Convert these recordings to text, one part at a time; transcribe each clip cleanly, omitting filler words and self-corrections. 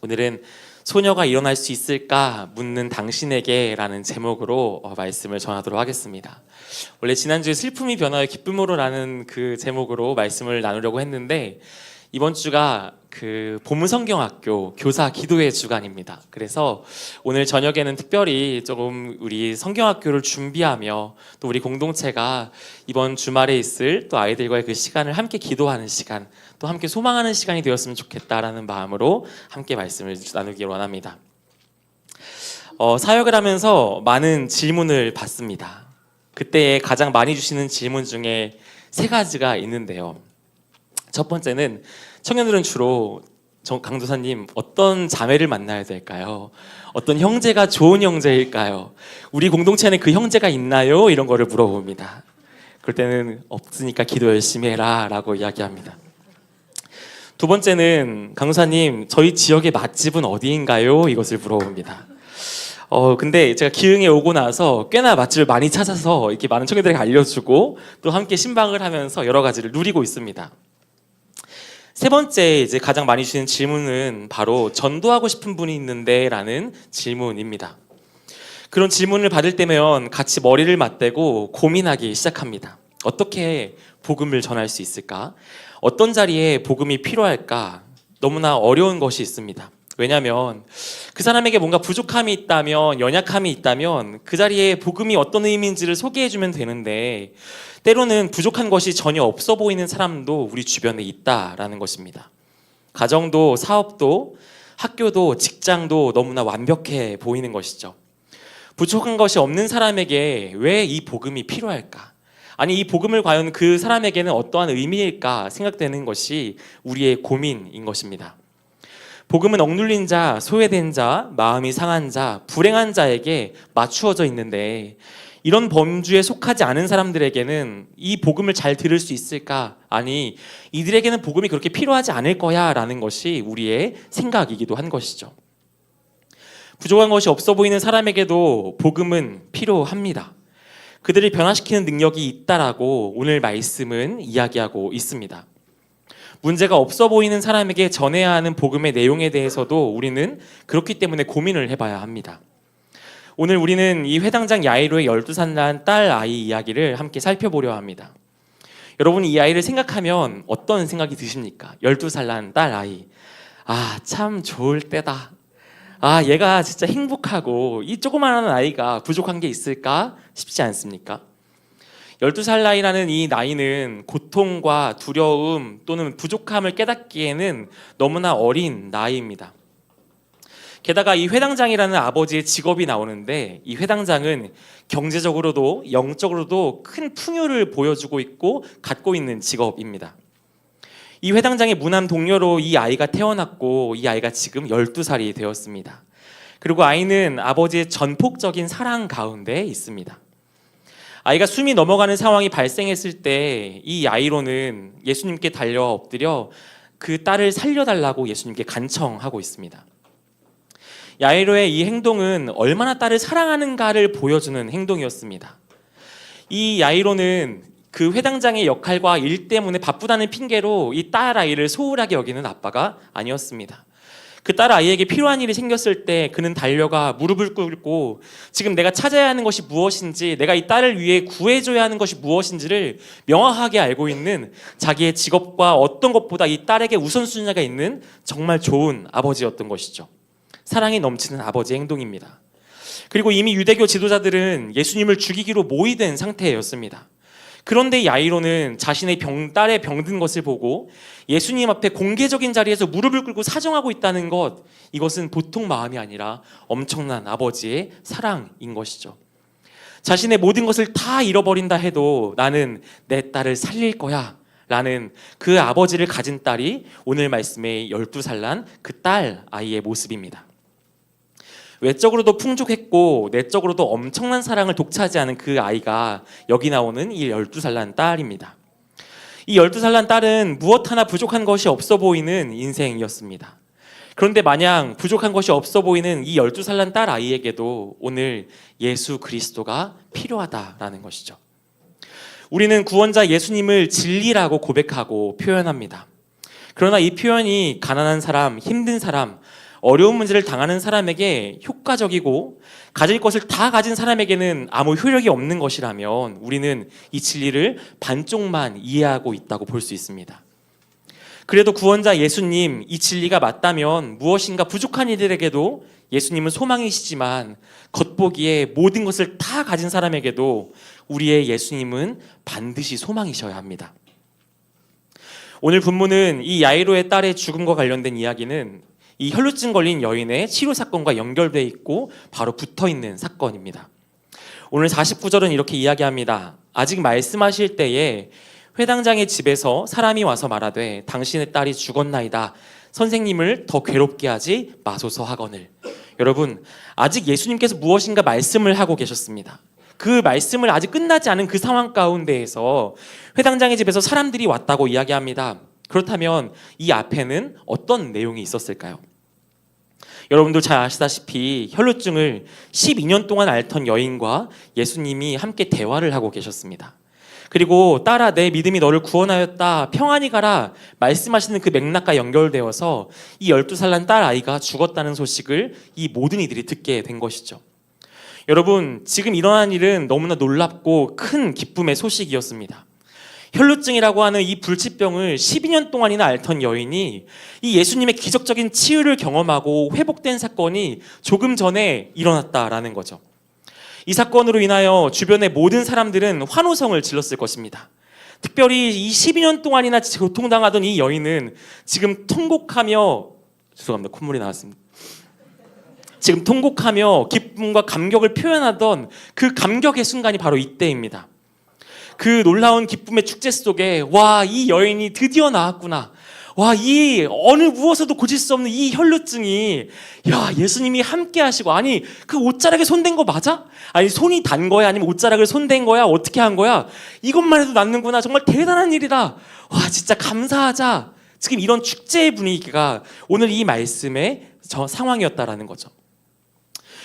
오늘은 소녀가 일어날 수 있을까 묻는 당신에게 라는 제목으로 말씀을 전하도록 하겠습니다. 원래 지난주에 슬픔이 변화의 기쁨으로 라는 그 제목으로 말씀을 나누려고 했는데 이번 주가 그 보문성경학교 교사 기도회 주간입니다. 그래서 오늘 저녁에는 특별히 조금 우리 성경학교를 준비하며 또 우리 공동체가 이번 주말에 있을 또 아이들과의 그 시간을 함께 기도하는 시간, 또 함께 소망하는 시간이 되었으면 좋겠다라는 마음으로 함께 말씀을 나누길 원합니다. 사역을 하면서 많은 질문을 받습니다. 그때에 가장 많이 주시는 질문 중에 세 가지가 있는데요. 첫 번째는 청년들은 주로 강도사님 어떤 자매를 만나야 될까요? 어떤 형제가 좋은 형제일까요? 우리 공동체에는 그 형제가 있나요? 이런 거를 물어봅니다. 그럴 때는 없으니까 기도 열심히 해라 라고 이야기합니다. 두 번째는 강도사님 저희 지역의 맛집은 어디인가요? 이것을 물어봅니다. 근데 제가 기흥에 오고 나서 꽤나 맛집을 많이 찾아서 이렇게 많은 청년들에게 알려주고 또 함께 신방을 하면서 여러 가지를 누리고 있습니다. 세 번째 이제 가장 많이 주시는 질문은 바로 전도하고 싶은 분이 있는데 라는 질문입니다. 그런 질문을 받을 때면 같이 머리를 맞대고 고민하기 시작합니다. 어떻게 복음을 전할 수 있을까? 어떤 자리에 복음이 필요할까? 너무나 어려운 것이 있습니다. 왜냐하면 그 사람에게 뭔가 부족함이 있다면, 연약함이 있다면 그 자리에 복음이 어떤 의미인지를 소개해주면 되는데 때로는 부족한 것이 전혀 없어 보이는 사람도 우리 주변에 있다라는 것입니다. 가정도 사업도 학교도 직장도 너무나 완벽해 보이는 것이죠. 부족한 것이 없는 사람에게 왜 이 복음이 필요할까? 아니 이 복음을 과연 그 사람에게는 어떠한 의미일까 생각되는 것이 우리의 고민인 것입니다. 복음은 억눌린 자, 소외된 자, 마음이 상한 자, 불행한 자에게 맞추어져 있는데 이런 범주에 속하지 않은 사람들에게는 이 복음을 잘 들을 수 있을까? 아니 이들에게는 복음이 그렇게 필요하지 않을 거야 라는 것이 우리의 생각이기도 한 것이죠. 부족한 것이 없어 보이는 사람에게도 복음은 필요합니다. 그들을 변화시키는 능력이 있다라고 오늘 말씀은 이야기하고 있습니다. 문제가 없어 보이는 사람에게 전해야 하는 복음의 내용에 대해서도 우리는 그렇기 때문에 고민을 해봐야 합니다. 오늘 우리는 이 회당장 야이로의 12살 난 딸 아이 이야기를 함께 살펴보려 합니다. 여러분 이 아이를 생각하면 어떤 생각이 드십니까? 12살 난 딸 아이. 참 좋을 때다. 얘가 진짜 행복하고 이 조그마한 아이가 부족한 게 있을까 싶지 않습니까? 12살 나이라는 이 나이는 고통과 두려움 또는 부족함을 깨닫기에는 너무나 어린 나이입니다. 게다가 이 회당장이라는 아버지의 직업이 나오는데 이 회당장은 경제적으로도 영적으로도 큰 풍요를 보여주고 있고 갖고 있는 직업입니다. 이 회당장의 무남 동료로 이 아이가 태어났고 이 아이가 지금 12살이 되었습니다. 그리고 아이는 아버지의 전폭적인 사랑 가운데 있습니다. 아이가 숨이 넘어가는 상황이 발생했을 때 이 아이로는 예수님께 달려 엎드려 그 딸을 살려달라고 예수님께 간청하고 있습니다. 야이로의 이 행동은 얼마나 딸을 사랑하는가를 보여주는 행동이었습니다. 이 야이로는 그 회당장의 역할과 일 때문에 바쁘다는 핑계로 이 딸 아이를 소홀하게 여기는 아빠가 아니었습니다. 그 딸 아이에게 필요한 일이 생겼을 때 그는 달려가 무릎을 꿇고 지금 내가 찾아야 하는 것이 무엇인지, 내가 이 딸을 위해 구해줘야 하는 것이 무엇인지를 명확하게 알고 있는 자기의 직업과 어떤 것보다 이 딸에게 우선순위가 있는 정말 좋은 아버지였던 것이죠. 사랑이 넘치는 아버지의 행동입니다. 그리고 이미 유대교 지도자들은 예수님을 죽이기로 모의된 상태였습니다. 그런데 야이로는 자신의 딸의 병든 것을 보고 예수님 앞에 공개적인 자리에서 무릎을 꿇고 사정하고 있다는 것, 이것은 보통 마음이 아니라 엄청난 아버지의 사랑인 것이죠. 자신의 모든 것을 다 잃어버린다 해도 나는 내 딸을 살릴 거야 라는 그 아버지를 가진 딸이 오늘 말씀의 12살 난 그 딸 아이의 모습입니다. 외적으로도 풍족했고 내적으로도 엄청난 사랑을 독차지하는 그 아이가 여기 나오는 이 12살 난 딸입니다. 이 12살 난 딸은 무엇 하나 부족한 것이 없어 보이는 인생이었습니다. 그런데 마냥 부족한 것이 없어 보이는 이 12살 난 딸 아이에게도 오늘 예수 그리스도가 필요하다라는 것이죠. 우리는 구원자 예수님을 진리라고 고백하고 표현합니다. 그러나 이 표현이 가난한 사람, 힘든 사람, 어려운 문제를 당하는 사람에게 효과적이고 가질 것을 다 가진 사람에게는 아무 효력이 없는 것이라면 우리는 이 진리를 반쪽만 이해하고 있다고 볼 수 있습니다. 그래도 구원자 예수님, 이 진리가 맞다면 무엇인가 부족한 이들에게도 예수님은 소망이시지만 겉보기에 모든 것을 다 가진 사람에게도 우리의 예수님은 반드시 소망이셔야 합니다. 오늘 본문은 이 야이로의 딸의 죽음과 관련된 이야기는 이 혈루증 걸린 여인의 치료 사건과 연결되어 있고 바로 붙어 있는 사건입니다. 오늘 49절은 이렇게 이야기합니다. 아직 말씀하실 때에 회당장의 집에서 사람이 와서 말하되 당신의 딸이 죽었나이다. 선생님을 더 괴롭게 하지 마소서 하거늘. 여러분, 아직 예수님께서 무엇인가 말씀을 하고 계셨습니다. 그 말씀을 아직 끝나지 않은 그 상황 가운데에서 회당장의 집에서 사람들이 왔다고 이야기합니다. 그렇다면 이 앞에는 어떤 내용이 있었을까요? 여러분들 잘 아시다시피 혈루증을 12년 동안 앓던 여인과 예수님이 함께 대화를 하고 계셨습니다. 그리고 딸아, 내 믿음이 너를 구원하였다, 평안히 가라 말씀하시는 그 맥락과 연결되어서 이 12살 난 딸 아이가 죽었다는 소식을 이 모든 이들이 듣게 된 것이죠. 여러분, 지금 일어난 일은 너무나 놀랍고 큰 기쁨의 소식이었습니다. 혈루증이라고 하는 이 불치병을 12년 동안이나 앓던 여인이 이 예수님의 기적적인 치유를 경험하고 회복된 사건이 조금 전에 일어났다라는 거죠. 이 사건으로 인하여 주변의 모든 사람들은 환호성을 질렀을 것입니다. 특별히 이 12년 동안이나 고통당하던 이 여인은 지금 통곡하며, 죄송합니다, 콧물이 나왔습니다. 지금 통곡하며 기쁨과 감격을 표현하던 그 감격의 순간이 바로 이때입니다. 그 놀라운 기쁨의 축제 속에 와, 이 여인이 드디어 나았구나. 와, 이 어느 무엇에도 고칠 수 없는 이 혈루증이, 야, 예수님이 함께 하시고, 아니 그 옷자락에 손댄 거 맞아? 아니 손이 단 거야? 아니면 옷자락을 손댄 거야? 어떻게 한 거야? 이것만 해도 낫는구나. 정말 대단한 일이다. 와, 진짜 감사하자. 지금 이런 축제의 분위기가 오늘 이 말씀의 상황이었다라는 거죠.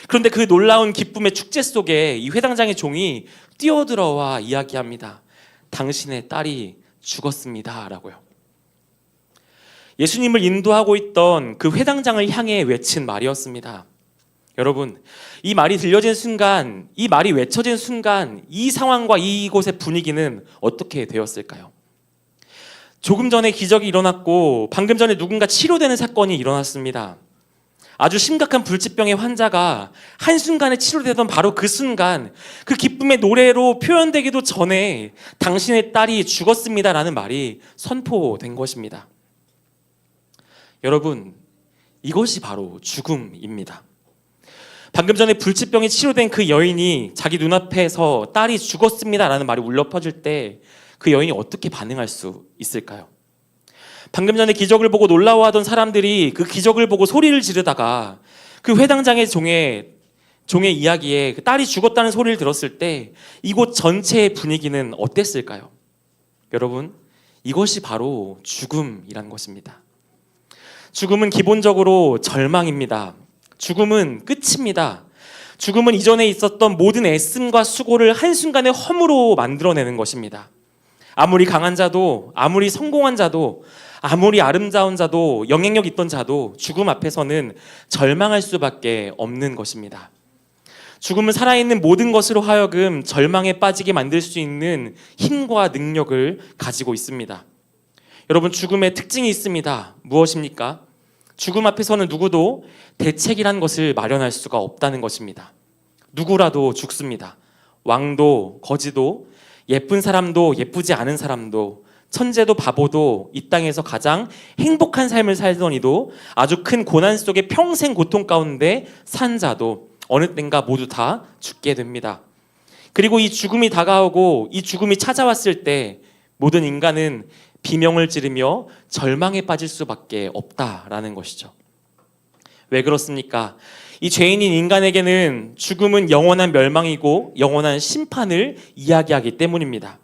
그런데 그 놀라운 기쁨의 축제 속에 이 회당장의 종이 뛰어들어와 이야기합니다. 당신의 딸이 죽었습니다 라고요. 예수님을 인도하고 있던 그 회당장을 향해 외친 말이었습니다. 여러분, 이 말이 들려진 순간, 이 말이 외쳐진 순간 이 상황과 이곳의 분위기는 어떻게 되었을까요? 조금 전에 기적이 일어났고 방금 전에 누군가 치료되는 사건이 일어났습니다. 아주 심각한 불치병의 환자가 한순간에 치료되던 바로 그 순간, 그 기쁨의 노래로 표현되기도 전에 당신의 딸이 죽었습니다라는 말이 선포된 것입니다. 여러분, 이것이 바로 죽음입니다. 방금 전에 불치병이 치료된 그 여인이 자기 눈앞에서 딸이 죽었습니다라는 말이 울려 퍼질 때 그 여인이 어떻게 반응할 수 있을까요? 방금 전에 기적을 보고 놀라워하던 사람들이 그 기적을 보고 소리를 지르다가 그 회당장의 종의 이야기에 그 딸이 죽었다는 소리를 들었을 때 이곳 전체의 분위기는 어땠을까요? 여러분, 이것이 바로 죽음이란 것입니다. 죽음은 기본적으로 절망입니다. 죽음은 끝입니다. 죽음은 이전에 있었던 모든 애씀과 수고를 한순간에 허무로 만들어내는 것입니다. 아무리 강한 자도, 아무리 성공한 자도, 아무리 아름다운 자도, 영향력 있던 자도 죽음 앞에서는 절망할 수밖에 없는 것입니다. 죽음은 살아있는 모든 것으로 하여금 절망에 빠지게 만들 수 있는 힘과 능력을 가지고 있습니다. 여러분, 죽음의 특징이 있습니다. 무엇입니까? 죽음 앞에서는 누구도 대책이란 것을 마련할 수가 없다는 것입니다. 누구라도 죽습니다. 왕도, 거지도, 예쁜 사람도, 예쁘지 않은 사람도, 천재도 바보도, 이 땅에서 가장 행복한 삶을 살던 이도, 아주 큰 고난 속에 평생 고통 가운데 산 자도 어느 땐가 모두 다 죽게 됩니다. 그리고 이 죽음이 다가오고 이 죽음이 찾아왔을 때 모든 인간은 비명을 지르며 절망에 빠질 수밖에 없다라는 것이죠. 왜 그렇습니까? 이 죄인인 인간에게는 죽음은 영원한 멸망이고 영원한 심판을 이야기하기 때문입니다.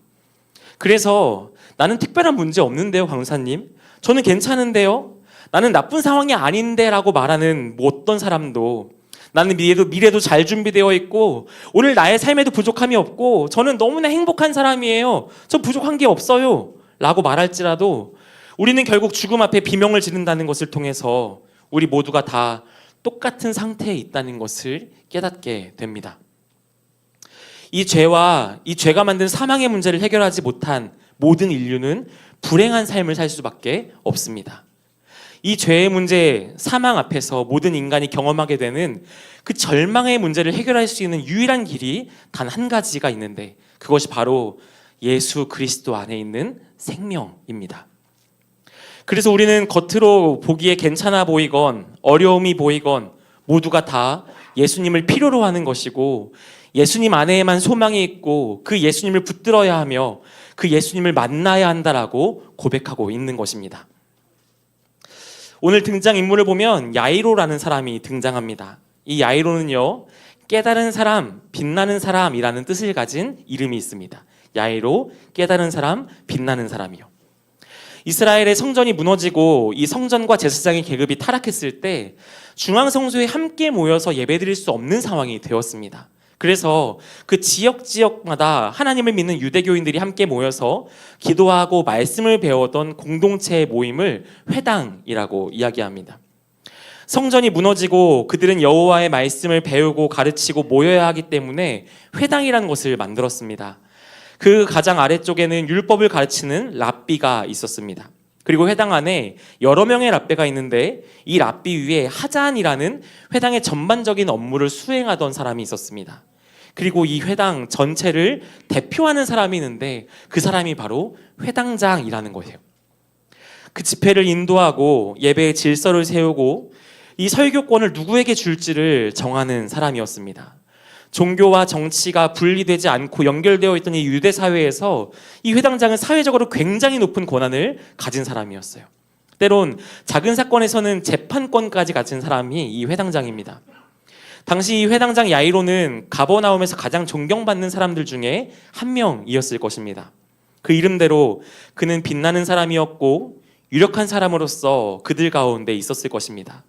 그래서 나는 특별한 문제 없는데요, 강사님. 저는 괜찮은데요. 나는 나쁜 상황이 아닌데 라고 말하는 어떤 사람도, 나는 미래도 잘 준비되어 있고 오늘 나의 삶에도 부족함이 없고 저는 너무나 행복한 사람이에요. 저 부족한 게 없어요 라고 말할지라도 우리는 결국 죽음 앞에 비명을 지른다는 것을 통해서 우리 모두가 다 똑같은 상태에 있다는 것을 깨닫게 됩니다. 이 죄가 만든 사망의 문제를 해결하지 못한 모든 인류는 불행한 삶을 살 수밖에 없습니다. 이 죄의 문제, 사망 앞에서 모든 인간이 경험하게 되는 그 절망의 문제를 해결할 수 있는 유일한 길이 단 한 가지가 있는데, 그것이 바로 예수 그리스도 안에 있는 생명입니다. 그래서 우리는 겉으로 보기에 괜찮아 보이건 어려움이 보이건 모두가 다 예수님을 필요로 하는 것이고, 예수님 안에만 소망이 있고 그 예수님을 붙들어야 하며 그 예수님을 만나야 한다라고 고백하고 있는 것입니다. 오늘 등장인물을 보면 야이로라는 사람이 등장합니다. 이 야이로는요, 깨달은 사람, 빛나는 사람이라는 뜻을 가진 이름이 있습니다. 야이로, 깨달은 사람, 빛나는 사람이요. 이스라엘의 성전이 무너지고 이 성전과 제사장의 계급이 타락했을 때 중앙성소에 함께 모여서 예배드릴 수 없는 상황이 되었습니다. 그래서 그 지역마다 하나님을 믿는 유대교인들이 함께 모여서 기도하고 말씀을 배웠던 공동체의 모임을 회당이라고 이야기합니다. 성전이 무너지고 그들은 여호와의 말씀을 배우고 가르치고 모여야 하기 때문에 회당이라는 것을 만들었습니다. 그 가장 아래쪽에는 율법을 가르치는 랍비가 있었습니다. 그리고 회당 안에 여러 명의 랍비가 있는데 이 랍비 위에 하잔이라는 회당의 전반적인 업무를 수행하던 사람이 있었습니다. 그리고 이 회당 전체를 대표하는 사람이 있는데 그 사람이 바로 회당장이라는 거예요. 그 집회를 인도하고 예배의 질서를 세우고 이 설교권을 누구에게 줄지를 정하는 사람이었습니다. 종교와 정치가 분리되지 않고 연결되어 있던 이 유대 사회에서 이 회당장은 사회적으로 굉장히 높은 권한을 가진 사람이었어요. 때론 작은 사건에서는 재판권까지 가진 사람이 이 회당장입니다. 당시 이 회당장 야이로는 가버나움에서 가장 존경받는 사람들 중에 한 명이었을 것입니다. 그 이름대로 그는 빛나는 사람이었고 유력한 사람으로서 그들 가운데 있었을 것입니다.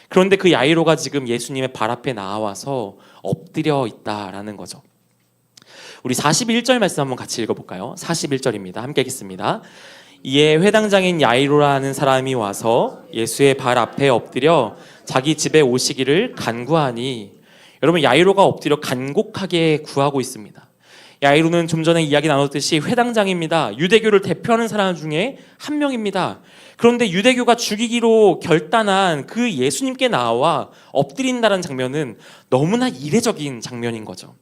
그런데 그 야이로가 지금 예수님의 발 앞에 나와서 엎드려 있다라는 거죠. 우리 41절 말씀 한번 같이 읽어볼까요? 41절입니다. 함께 읽겠습니다. 이에 회당장인 야이로라는 사람이 와서 예수의 발 앞에 엎드려 자기 집에 오시기를 간구하니, 여러분, 야이로가 엎드려 간곡하게 구하고 있습니다. 야이로는 좀 전에 이야기 나눴듯이 회당장입니다. 유대교를 대표하는 사람 중에 한 명입니다. 그런데 유대교가 죽이기로 결단한 그 예수님께 나와 엎드린다는 장면은 너무나 이례적인 장면인 거죠.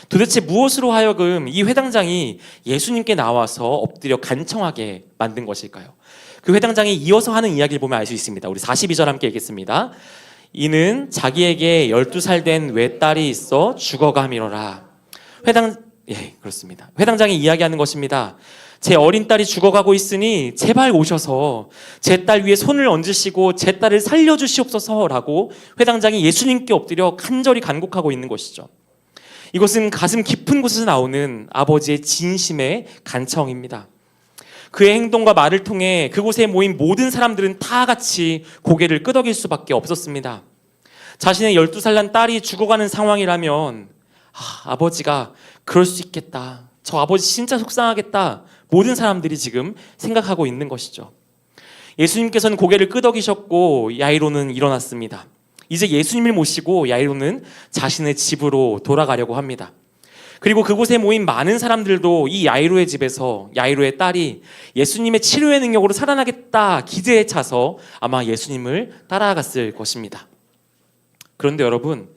도대체 무엇으로 하여금 이 회당장이 예수님께 나와서 엎드려 간청하게 만든 것일까요? 그 회당장이 이어서 하는 이야기를 보면 알 수 있습니다. 우리 42절 함께 읽겠습니다. 이는 자기에게 12살 된 외딸이 있어 죽어가미로라. 그렇습니다. 회당장이 이야기하는 것입니다. 제 어린 딸이 죽어가고 있으니 제발 오셔서 제 딸 위에 손을 얹으시고 제 딸을 살려주시옵소서라고 회당장이 예수님께 엎드려 간절히 간곡하고 있는 것이죠. 이것은 가슴 깊은 곳에서 나오는 아버지의 진심의 간청입니다. 그의 행동과 말을 통해 그곳에 모인 모든 사람들은 다 같이 고개를 끄덕일 수밖에 없었습니다. 자신의 12살 난 딸이 죽어가는 상황이라면 아버지가 그럴 수 있겠다, 저 아버지 진짜 속상하겠다, 모든 사람들이 지금 생각하고 있는 것이죠. 예수님께서는 고개를 끄덕이셨고 야이로는 일어났습니다. 이제 예수님을 모시고 야이로는 자신의 집으로 돌아가려고 합니다. 그리고 그곳에 모인 많은 사람들도 이 야이로의 집에서 야이로의 딸이 예수님의 치료의 능력으로 살아나겠다 기대에 차서 아마 예수님을 따라갔을 것입니다. 그런데 여러분,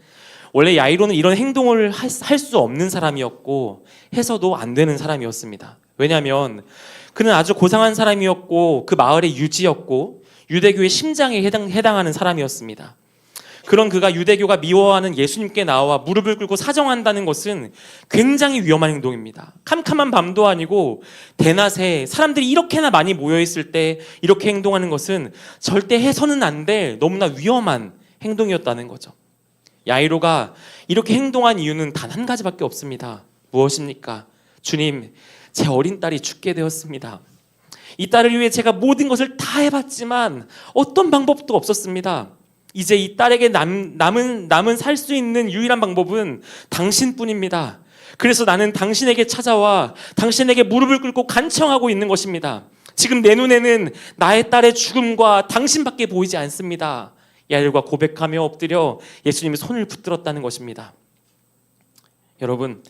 원래 야이로는 이런 행동을 할 수 없는 사람이었고 해서도 안 되는 사람이었습니다. 왜냐하면 그는 아주 고상한 사람이었고 그 마을의 유지였고 유대교의 심장에 해당하는 사람이었습니다. 그런 그가 유대교가 미워하는 예수님께 나와 무릎을 꿇고 사정한다는 것은 굉장히 위험한 행동입니다. 캄캄한 밤도 아니고 대낮에 사람들이 이렇게나 많이 모여있을 때 이렇게 행동하는 것은 절대 해서는 안 될 너무나 위험한 행동이었다는 거죠. 야이로가 이렇게 행동한 이유는 단 한 가지밖에 없습니다. 무엇입니까? 주님, 제 어린 딸이 죽게 되었습니다. 이 딸을 위해 제가 모든 것을 다 해봤지만 어떤 방법도 없었습니다. 이제 이 딸에게 남은 살 수 있는 유일한 방법은 당신뿐입니다. 그래서 나는 당신에게 찾아와 당신에게 무릎을 꿇고 간청하고 있는 것입니다. 지금 내 눈에는 나의 딸의 죽음과 당신밖에 보이지 않습니다. 이 아이들과 고백하며 엎드려 예수님의 손을 붙들었다는 것입니다. 여러분,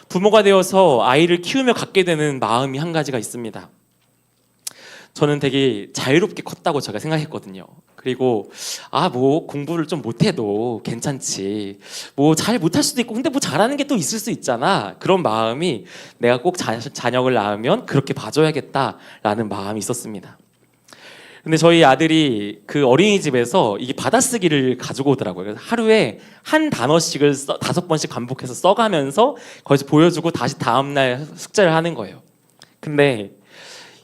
부모가 되어서 아이를 키우며 갖게 되는 마음이 한 가지가 있습니다. 저는 되게 자유롭게 컸다고 제가 생각했거든요. 그리고 뭐 공부를 좀 못해도 괜찮지, 뭐 잘 못할 수도 있고 근데 뭐 잘하는 게 또 있을 수 있잖아, 그런 마음이 내가 꼭 자녀를 낳으면 그렇게 봐줘야겠다라는 마음이 있었습니다. 근데 저희 아들이 그 어린이집에서 이게 받아쓰기를 가지고 오더라고요. 그래서 하루에 한 단어씩을 5번씩 반복해서 써가면서 거기서 보여주고 다시 다음날 숙제를 하는 거예요. 근데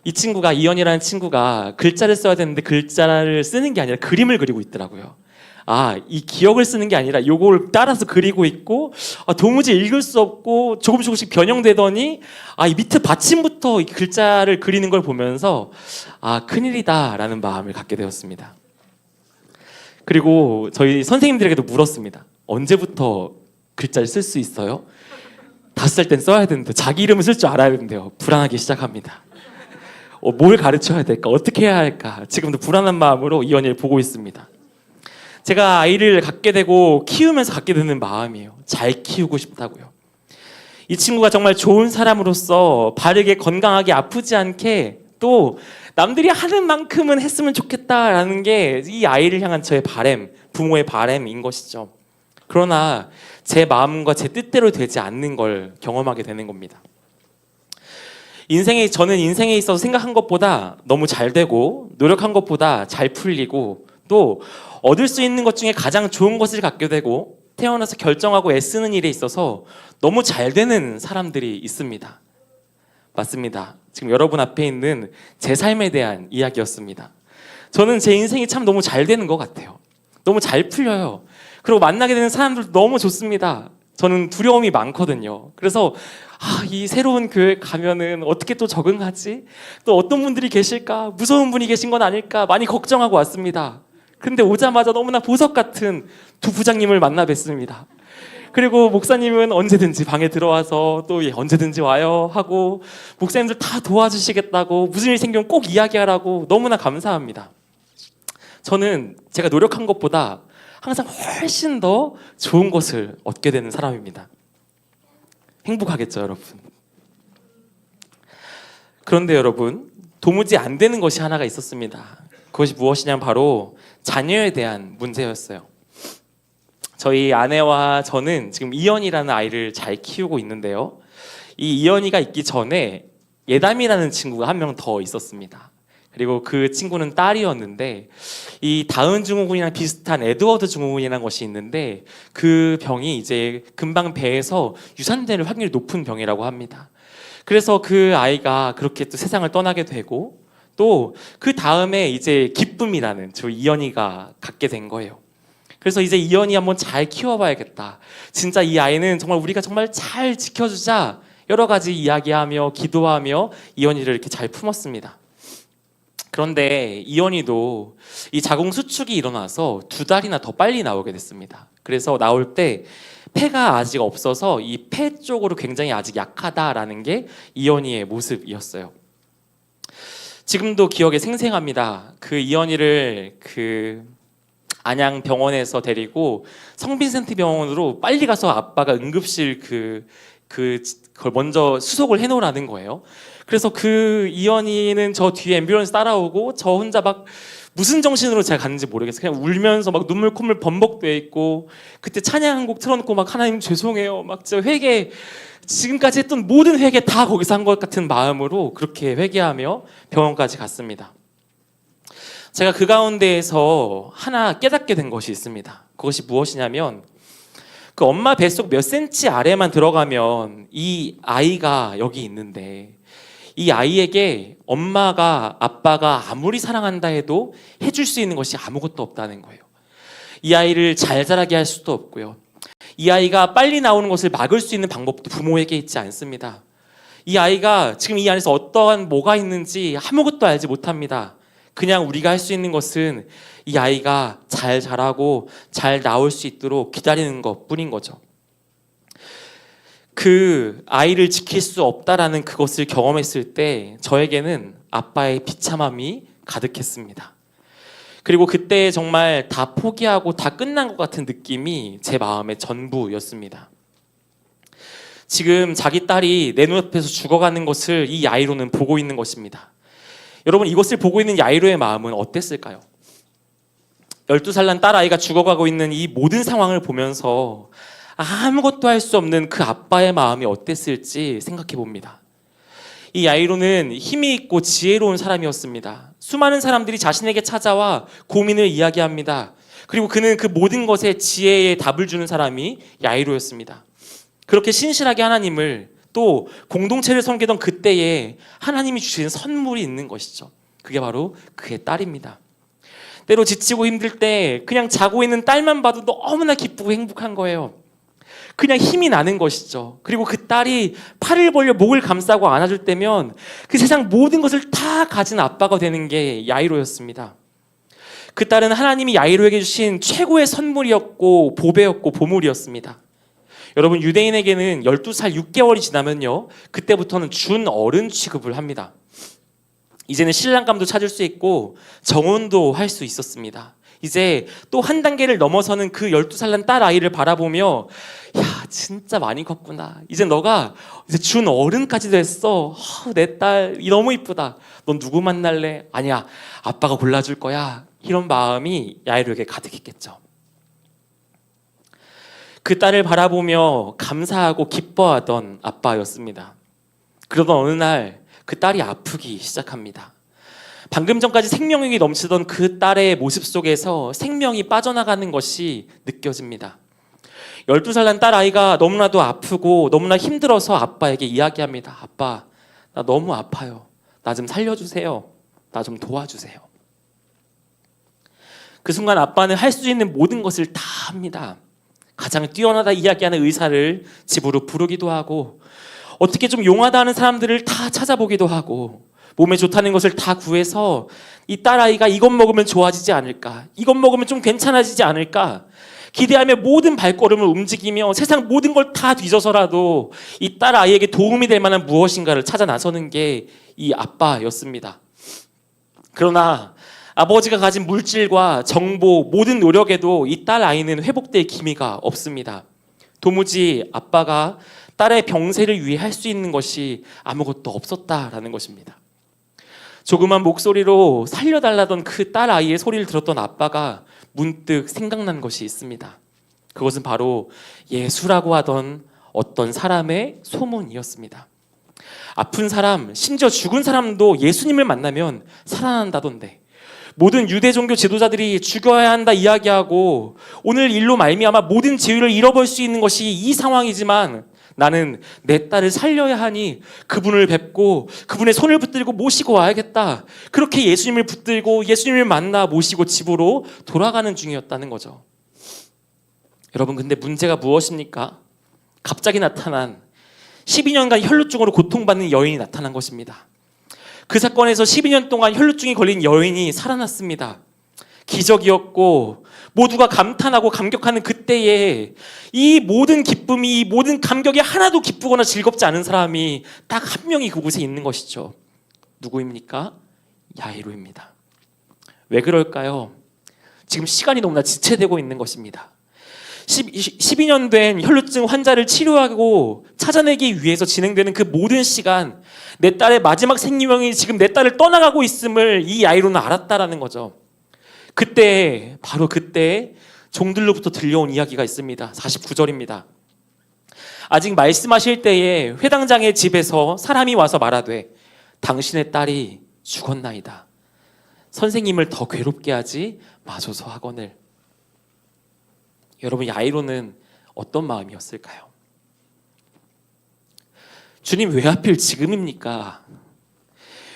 이 친구가, 이현이라는 친구가 글자를 써야 되는데 글자를 쓰는 게 아니라 그림을 그리고 있더라고요. 이 기억을 쓰는 게 아니라 요걸 따라서 그리고 있고, 도무지 읽을 수 없고 조금씩 변형되더니 이 밑에 받침부터 이 글자를 그리는 걸 보면서 큰일이다 라는 마음을 갖게 되었습니다. 그리고 저희 선생님들에게도 물었습니다. 언제부터 글자를 쓸 수 있어요? 5살 땐 써야 되는데, 자기 이름을 쓸 줄 알아야 되는데요. 불안하기 시작합니다. 뭘 가르쳐야 될까? 어떻게 해야 할까? 지금도 불안한 마음으로 이현이를 보고 있습니다. 제가 아이를 갖게 되고 키우면서 갖게 되는 마음이에요. 잘 키우고 싶다고요. 이 친구가 정말 좋은 사람으로서 바르게 건강하게 아프지 않게 또 남들이 하는 만큼은 했으면 좋겠다라는 게 이 아이를 향한 저의 바람, 부모의 바람인 것이죠. 그러나 제 마음과 제 뜻대로 되지 않는 걸 경험하게 되는 겁니다. 저는 인생에 있어서 생각한 것보다 너무 잘 되고 노력한 것보다 잘 풀리고 또 얻을 수 있는 것 중에 가장 좋은 것을 갖게 되고 태어나서 결정하고 애쓰는 일에 있어서 너무 잘 되는 사람들이 있습니다. 맞습니다. 지금 여러분 앞에 있는 제 삶에 대한 이야기였습니다. 저는 제 인생이 참 너무 잘 되는 것 같아요. 너무 잘 풀려요. 그리고 만나게 되는 사람들도 너무 좋습니다. 저는 두려움이 많거든요. 그래서 이 새로운 교회 가면은 어떻게 또 적응하지? 또 어떤 분들이 계실까? 무서운 분이 계신 건 아닐까? 많이 걱정하고 왔습니다. 근데 오자마자 너무나 보석 같은 두 부장님을 만나 뵀습니다. 그리고 목사님은 언제든지 방에 들어와서 또 언제든지 와요 하고, 목사님들 다 도와주시겠다고, 무슨 일 생기면 꼭 이야기하라고 너무나 감사합니다. 저는 제가 노력한 것보다 항상 훨씬 더 좋은 것을 얻게 되는 사람입니다. 행복하겠죠, 여러분? 그런데 여러분, 도무지 안 되는 것이 하나가 있었습니다. 그것이 무엇이냐면 바로 자녀에 대한 문제였어요. 저희 아내와 저는 지금 이현이라는 아이를 잘 키우고 있는데요. 이 이현이가 있기 전에 예담이라는 친구가 한 명 더 있었습니다. 그리고 그 친구는 딸이었는데, 이 다운 증후군이랑 비슷한 에드워드 증후군이라는 것이 있는데, 그 병이 이제 금방 배에서 유산될 확률이 높은 병이라고 합니다. 그래서 그 아이가 그렇게 또 세상을 떠나게 되고, 또 그 다음에 이제 기쁨이라는 저 이현이가 갖게 된 거예요. 그래서 이제 이현이 한번 잘 키워봐야겠다. 진짜 이 아이는 정말 우리가 정말 잘 지켜주자. 여러 가지 이야기하며 기도하며 이현이를 이렇게 잘 품었습니다. 그런데 이현이도 이 자궁 수축이 일어나서 2달이나 더 빨리 나오게 됐습니다. 그래서 나올 때 폐가 아직 없어서 이 폐 쪽으로 굉장히 아직 약하다라는 게 이현이의 모습이었어요. 지금도 기억에 생생합니다. 그 이현이를 안양 병원에서 데리고 성빈센트 병원으로 빨리 가서 아빠가 응급실 그걸 먼저 수속을 해놓으라는 거예요. 그래서 그 이현이는 저 뒤에 앰뷸런스 따라오고, 저 혼자 막 무슨 정신으로 제가 갔는지 모르겠어요. 그냥 울면서 막 눈물 콧물 범벅돼 있고, 그때 찬양 한 곡 틀어놓고 막 하나님 죄송해요, 막 저 회개, 지금까지 했던 모든 회개 다 거기서 한 것 같은 마음으로 그렇게 회개하며 병원까지 갔습니다. 제가 그 가운데에서 하나 깨닫게 된 것이 있습니다. 그것이 무엇이냐면, 그 엄마 뱃속 몇 센치 아래만 들어가면 이 아이가 여기 있는데, 이 아이에게 엄마가 아빠가 아무리 사랑한다 해도 해줄 수 있는 것이 아무것도 없다는 거예요. 이 아이를 잘 자라게 할 수도 없고요. 이 아이가 빨리 나오는 것을 막을 수 있는 방법도 부모에게 있지 않습니다. 이 아이가 지금 이 안에서 어떠한 뭐가 있는지 아무것도 알지 못합니다. 그냥 우리가 할 수 있는 것은 이 아이가 잘 자라고 잘 나올 수 있도록 기다리는 것뿐인 거죠. 그 아이를 지킬 수 없다라는 그것을 경험했을 때 저에게는 아빠의 비참함이 가득했습니다. 그리고 그때 정말 다 포기하고 다 끝난 것 같은 느낌이 제 마음의 전부였습니다. 지금 자기 딸이 내 눈앞에서 죽어가는 것을 이 야이로는 보고 있는 것입니다. 여러분, 이것을 보고 있는 야이로의 마음은 어땠을까요? 12살 난 딸아이가 죽어가고 있는 이 모든 상황을 보면서 아무것도 할 수 없는 그 아빠의 마음이 어땠을지 생각해 봅니다. 이 야이로는 힘이 있고 지혜로운 사람이었습니다. 수많은 사람들이 자신에게 찾아와 고민을 이야기합니다. 그리고 그는 그 모든 것에 지혜의 답을 주는 사람이 야이로였습니다. 그렇게 신실하게 하나님을, 또 공동체를 섬기던 그때에 하나님이 주신 선물이 있는 것이죠. 그게 바로 그의 딸입니다. 때로 지치고 힘들 때 그냥 자고 있는 딸만 봐도 너무나 기쁘고 행복한 거예요. 그냥 힘이 나는 것이죠. 그리고 그 딸이 팔을 벌려 목을 감싸고 안아줄 때면 그 세상 모든 것을 다 가진 아빠가 되는 게 야이로였습니다. 그 딸은 하나님이 야이로에게 주신 최고의 선물이었고 보배였고 보물이었습니다. 여러분, 유대인에게는 12살 6개월이 지나면요, 그때부터는 준어른 취급을 합니다. 이제는 신랑감도 찾을 수 있고 정혼도 할 수 있었습니다. 이제 또 한 단계를 넘어서는 그 12살 난 딸 아이를 바라보며, 야, 진짜 많이 컸구나. 이제 너가 이제 준어른까지 됐어. 내 딸 너무 이쁘다. 넌 누구 만날래? 아니야, 아빠가 골라줄 거야. 이런 마음이 야이로에게 가득했겠죠. 그 딸을 바라보며 감사하고 기뻐하던 아빠였습니다. 그러던 어느 날 그 딸이 아프기 시작합니다. 방금 전까지 생명력이 넘치던 그 딸의 모습 속에서 생명이 빠져나가는 것이 느껴집니다. 12살 난 딸 아이가 너무나도 아프고 너무나 힘들어서 아빠에게 이야기합니다. 아빠, 나 너무 아파요. 나 좀 살려주세요. 나 좀 도와주세요. 그 순간 아빠는 할 수 있는 모든 것을 다 합니다. 가장 뛰어나다 이야기하는 의사를 집으로 부르기도 하고, 어떻게 좀 용하다 하는 사람들을 다 찾아보기도 하고, 몸에 좋다는 것을 다 구해서 이 딸아이가 이것 먹으면 좋아지지 않을까, 이것 먹으면 좀 괜찮아지지 않을까 기대하며 모든 발걸음을 움직이며 세상 모든 걸 다 뒤져서라도 이 딸아이에게 도움이 될 만한 무엇인가를 찾아 나서는 게 이 아빠였습니다. 그러나 아버지가 가진 물질과 정보, 모든 노력에도 이 딸아이는 회복될 기미가 없습니다. 도무지 아빠가 딸의 병세를 위해 할 수 있는 것이 아무것도 없었다라는 것입니다. 조그만 목소리로 살려달라던 그 딸아이의 소리를 들었던 아빠가 문득 생각난 것이 있습니다. 그것은 바로 예수라고 하던 어떤 사람의 소문이었습니다. 아픈 사람, 심지어 죽은 사람도 예수님을 만나면 살아난다던데, 모든 유대 종교 지도자들이 죽여야 한다 이야기하고 오늘 일로 말미암아 모든 지위를 잃어버릴 수 있는 것이 이 상황이지만 나는 내 딸을 살려야 하니 그분을 뵙고 그분의 손을 붙들고 모시고 와야겠다. 그렇게 예수님을 붙들고 예수님을 만나 모시고 집으로 돌아가는 중이었다는 거죠. 여러분, 근데 문제가 무엇입니까? 갑자기 나타난 12년간 혈루증으로 고통받는 여인이 나타난 것입니다. 그 사건에서 12년 동안 혈루증이 걸린 여인이 살아났습니다. 기적이었고 모두가 감탄하고 감격하는 그때에 이 모든 기쁨이, 이 모든 감격이 하나도 기쁘거나 즐겁지 않은 사람이 딱 한 명이 그곳에 있는 것이죠. 누구입니까? 야이로입니다. 왜 그럴까요? 지금 시간이 너무나 지체되고 있는 것입니다. 12년 된 혈루증 환자를 치료하고 찾아내기 위해서 진행되는 그 모든 시간, 내 딸의 마지막 생명이 지금 내 딸을 떠나가고 있음을 이 야이로는 알았다라는 거죠. 그때, 바로 그때 종들로부터 들려온 이야기가 있습니다. 49절입니다. 아직 말씀하실 때에 회당장의 집에서 사람이 와서 말하되 당신의 딸이 죽었나이다. 선생님을 더 괴롭게 하지 마소서 하거늘. 여러분, 야이로는 어떤 마음이었을까요? 주님, 왜 하필 지금입니까?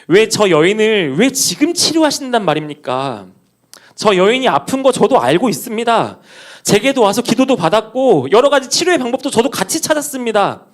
왜 저 여인을 왜 지금 치료하신단 말입니까? 저 여인이 아픈 거 저도 알고 있습니다. 제게도 와서 기도도 받았고 여러 가지 치료의 방법도 저도 같이 찾았습니다.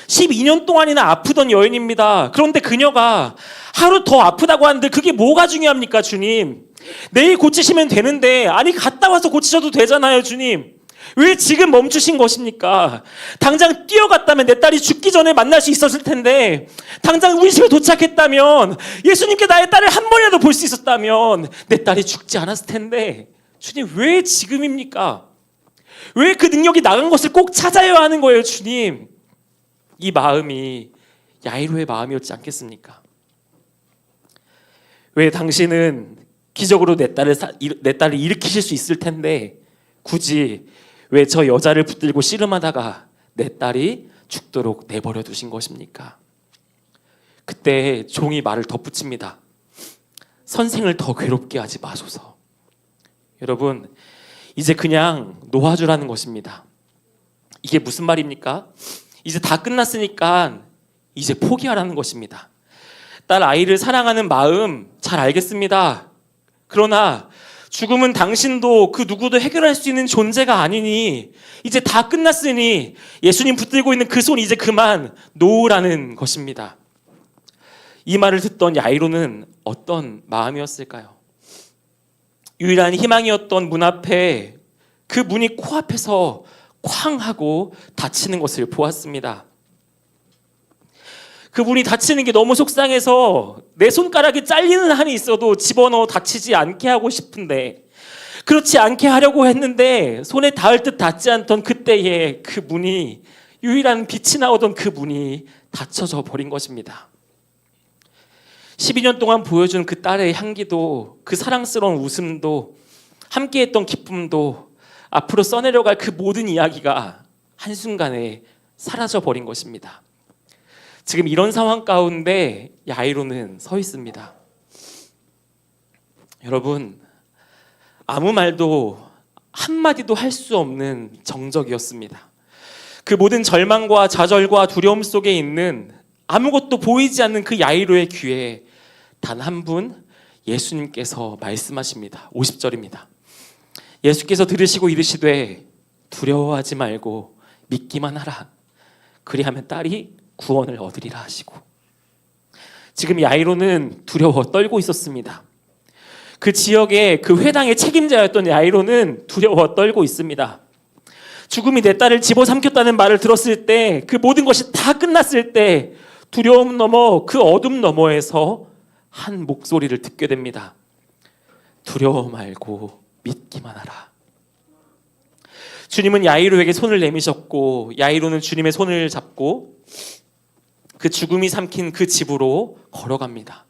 12년 동안이나 아프던 여인입니다. 그런데 그녀가 하루 더 아프다고 하는데 그게 뭐가 중요합니까, 주님? 내일 고치시면 되는데, 아니 갔다 와서 고치셔도 되잖아요, 주님. 왜 지금 멈추신 것입니까? 당장 뛰어갔다면 내 딸이 죽기 전에 만날 수 있었을 텐데, 당장 우리 집에 도착했다면, 예수님께 나의 딸을 한 번이라도 볼 수 있었다면 내 딸이 죽지 않았을 텐데, 주님 왜 지금입니까? 왜 그 능력이 나간 것을 꼭 찾아야 하는 거예요, 주님? 이 마음이 야이로의 마음이었지 않겠습니까? 왜 당신은 기적으로 내 딸을 일으키실 수 있을 텐데 굳이 왜 저 여자를 붙들고 씨름하다가 내 딸이 죽도록 내버려 두신 것입니까? 그때 종이 말을 덧붙입니다. 선생을 더 괴롭게 하지 마소서. 여러분, 이제 그냥 놓아주라는 것입니다. 이게 무슨 말입니까? 이제 다 끝났으니까 이제 포기하라는 것입니다. 딸 아이를 사랑하는 마음 잘 알겠습니다. 그러나 죽음은 당신도 그 누구도 해결할 수 있는 존재가 아니니 이제 다 끝났으니 예수님 붙들고 있는 그 손 이제 그만 놓으라는 것입니다. 이 말을 듣던 야이로는 어떤 마음이었을까요? 유일한 희망이었던 문 앞에 그 문이 코앞에서 쾅 하고 닫히는 것을 보았습니다. 그 문이 닫히는 게 너무 속상해서 내 손가락이 잘리는 한이 있어도 집어넣어 닫히지 않게 하고 싶은데, 그렇지 않게 하려고 했는데 손에 닿을 듯 닿지 않던 그때에 그 문이, 유일한 빛이 나오던 그 문이 닫혀져 버린 것입니다. 12년 동안 보여준 그 딸의 향기도, 그 사랑스러운 웃음도, 함께했던 기쁨도, 앞으로 써내려갈 그 모든 이야기가 한순간에 사라져 버린 것입니다. 지금 이런 상황 가운데 야이로는 서 있습니다. 여러분, 아무 말도 한마디도 할 수 없는 정적이었습니다. 그 모든 절망과 좌절과 두려움 속에 있는, 아무것도 보이지 않는 그 야이로의 귀에 단 한 분 예수님께서 말씀하십니다. 50절입니다. 예수께서 들으시고 이르시되 두려워하지 말고 믿기만 하라. 그리하면 딸이 구원을 얻으리라 하시고. 지금 야이로는 두려워 떨고 있었습니다. 그 지역의 그 회당의 책임자였던 야이로는 두려워 떨고 있습니다. 죽음이 내 딸을 집어삼켰다는 말을 들었을 때, 그 모든 것이 다 끝났을 때 두려움 너머, 그 어둠 너머에서 한 목소리를 듣게 됩니다. 두려워 말고 믿기만 하라. 주님은 야이로에게 손을 내미셨고, 야이로는 주님의 손을 잡고 그 죽음이 삼킨 그 집으로 걸어갑니다.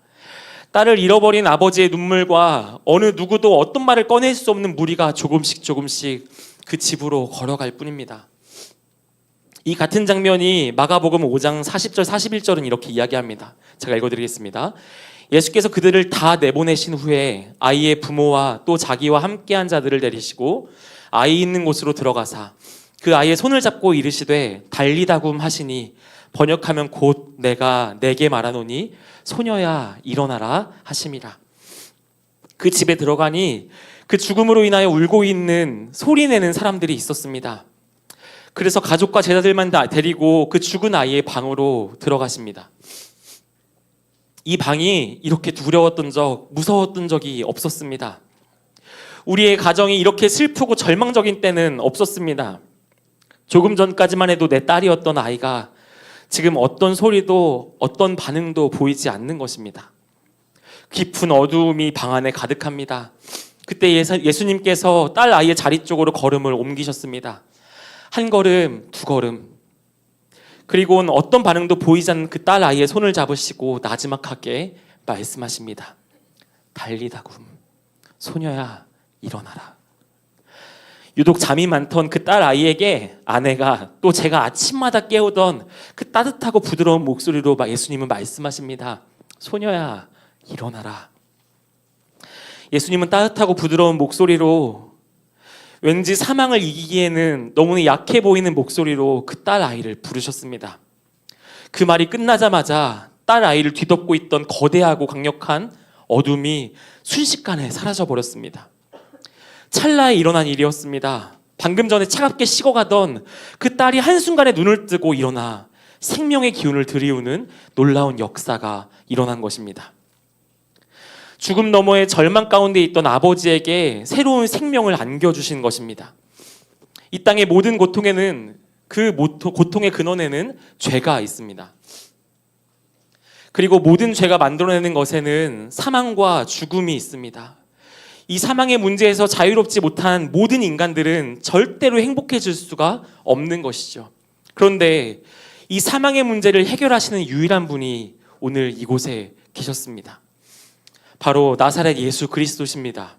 딸을 잃어버린 아버지의 눈물과 어느 누구도 어떤 말을 꺼낼 수 없는 무리가 조금씩 그 집으로 걸어갈 뿐입니다. 이 같은 장면이 마가복음 5장 40절 41절은 이렇게 이야기합니다. 제가 읽어드리겠습니다. 예수께서 그들을 다 내보내신 후에 아이의 부모와 또 자기와 함께한 자들을 데리시고 아이 있는 곳으로 들어가사 그 아이의 손을 잡고 이르시되 달리다굼 하시니 번역하면 곧 내가 내게 말하노니 소녀야 일어나라 하심이라. 그 집에 들어가니 그 죽음으로 인하여 울고 있는, 소리내는 사람들이 있었습니다. 그래서 가족과 제자들만 다 데리고 그 죽은 아이의 방으로 들어가십니다. 이 방이 이렇게 두려웠던 적, 무서웠던 적이 없었습니다. 우리의 가정이 이렇게 슬프고 절망적인 때는 없었습니다. 조금 전까지만 해도 내 딸이었던 아이가 지금 어떤 소리도 어떤 반응도 보이지 않는 것입니다. 깊은 어두움이 방 안에 가득합니다. 그때 예수님께서 딸 아이의 자리 쪽으로 걸음을 옮기셨습니다. 한 걸음, 두 걸음, 그리고는 어떤 반응도 보이지 않는 그 딸 아이의 손을 잡으시고 나지막하게 말씀하십니다. 달리다굼, 소녀야 일어나라. 유독 잠이 많던 그 딸 아이에게 아내가, 또 제가 아침마다 깨우던 그 따뜻하고 부드러운 목소리로 예수님은 말씀하십니다. 소녀야 일어나라. 예수님은 따뜻하고 부드러운 목소리로, 왠지 사망을 이기기에는 너무나 약해 보이는 목소리로 그 딸 아이를 부르셨습니다. 그 말이 끝나자마자 딸 아이를 뒤덮고 있던 거대하고 강력한 어둠이 순식간에 사라져 버렸습니다. 찰나에 일어난 일이었습니다. 방금 전에 차갑게 식어가던 그 딸이 한순간에 눈을 뜨고 일어나 생명의 기운을 들이우는 놀라운 역사가 일어난 것입니다. 죽음 너머의 절망 가운데 있던 아버지에게 새로운 생명을 안겨주신 것입니다. 이 땅의 모든 고통에는 고통의 근원에는 죄가 있습니다. 그리고 모든 죄가 만들어내는 것에는 사망과 죽음이 있습니다. 이 사망의 문제에서 자유롭지 못한 모든 인간들은 절대로 행복해질 수가 없는 것이죠. 그런데 이 사망의 문제를 해결하시는 유일한 분이 오늘 이곳에 계셨습니다. 바로 나사렛 예수 그리스도십니다.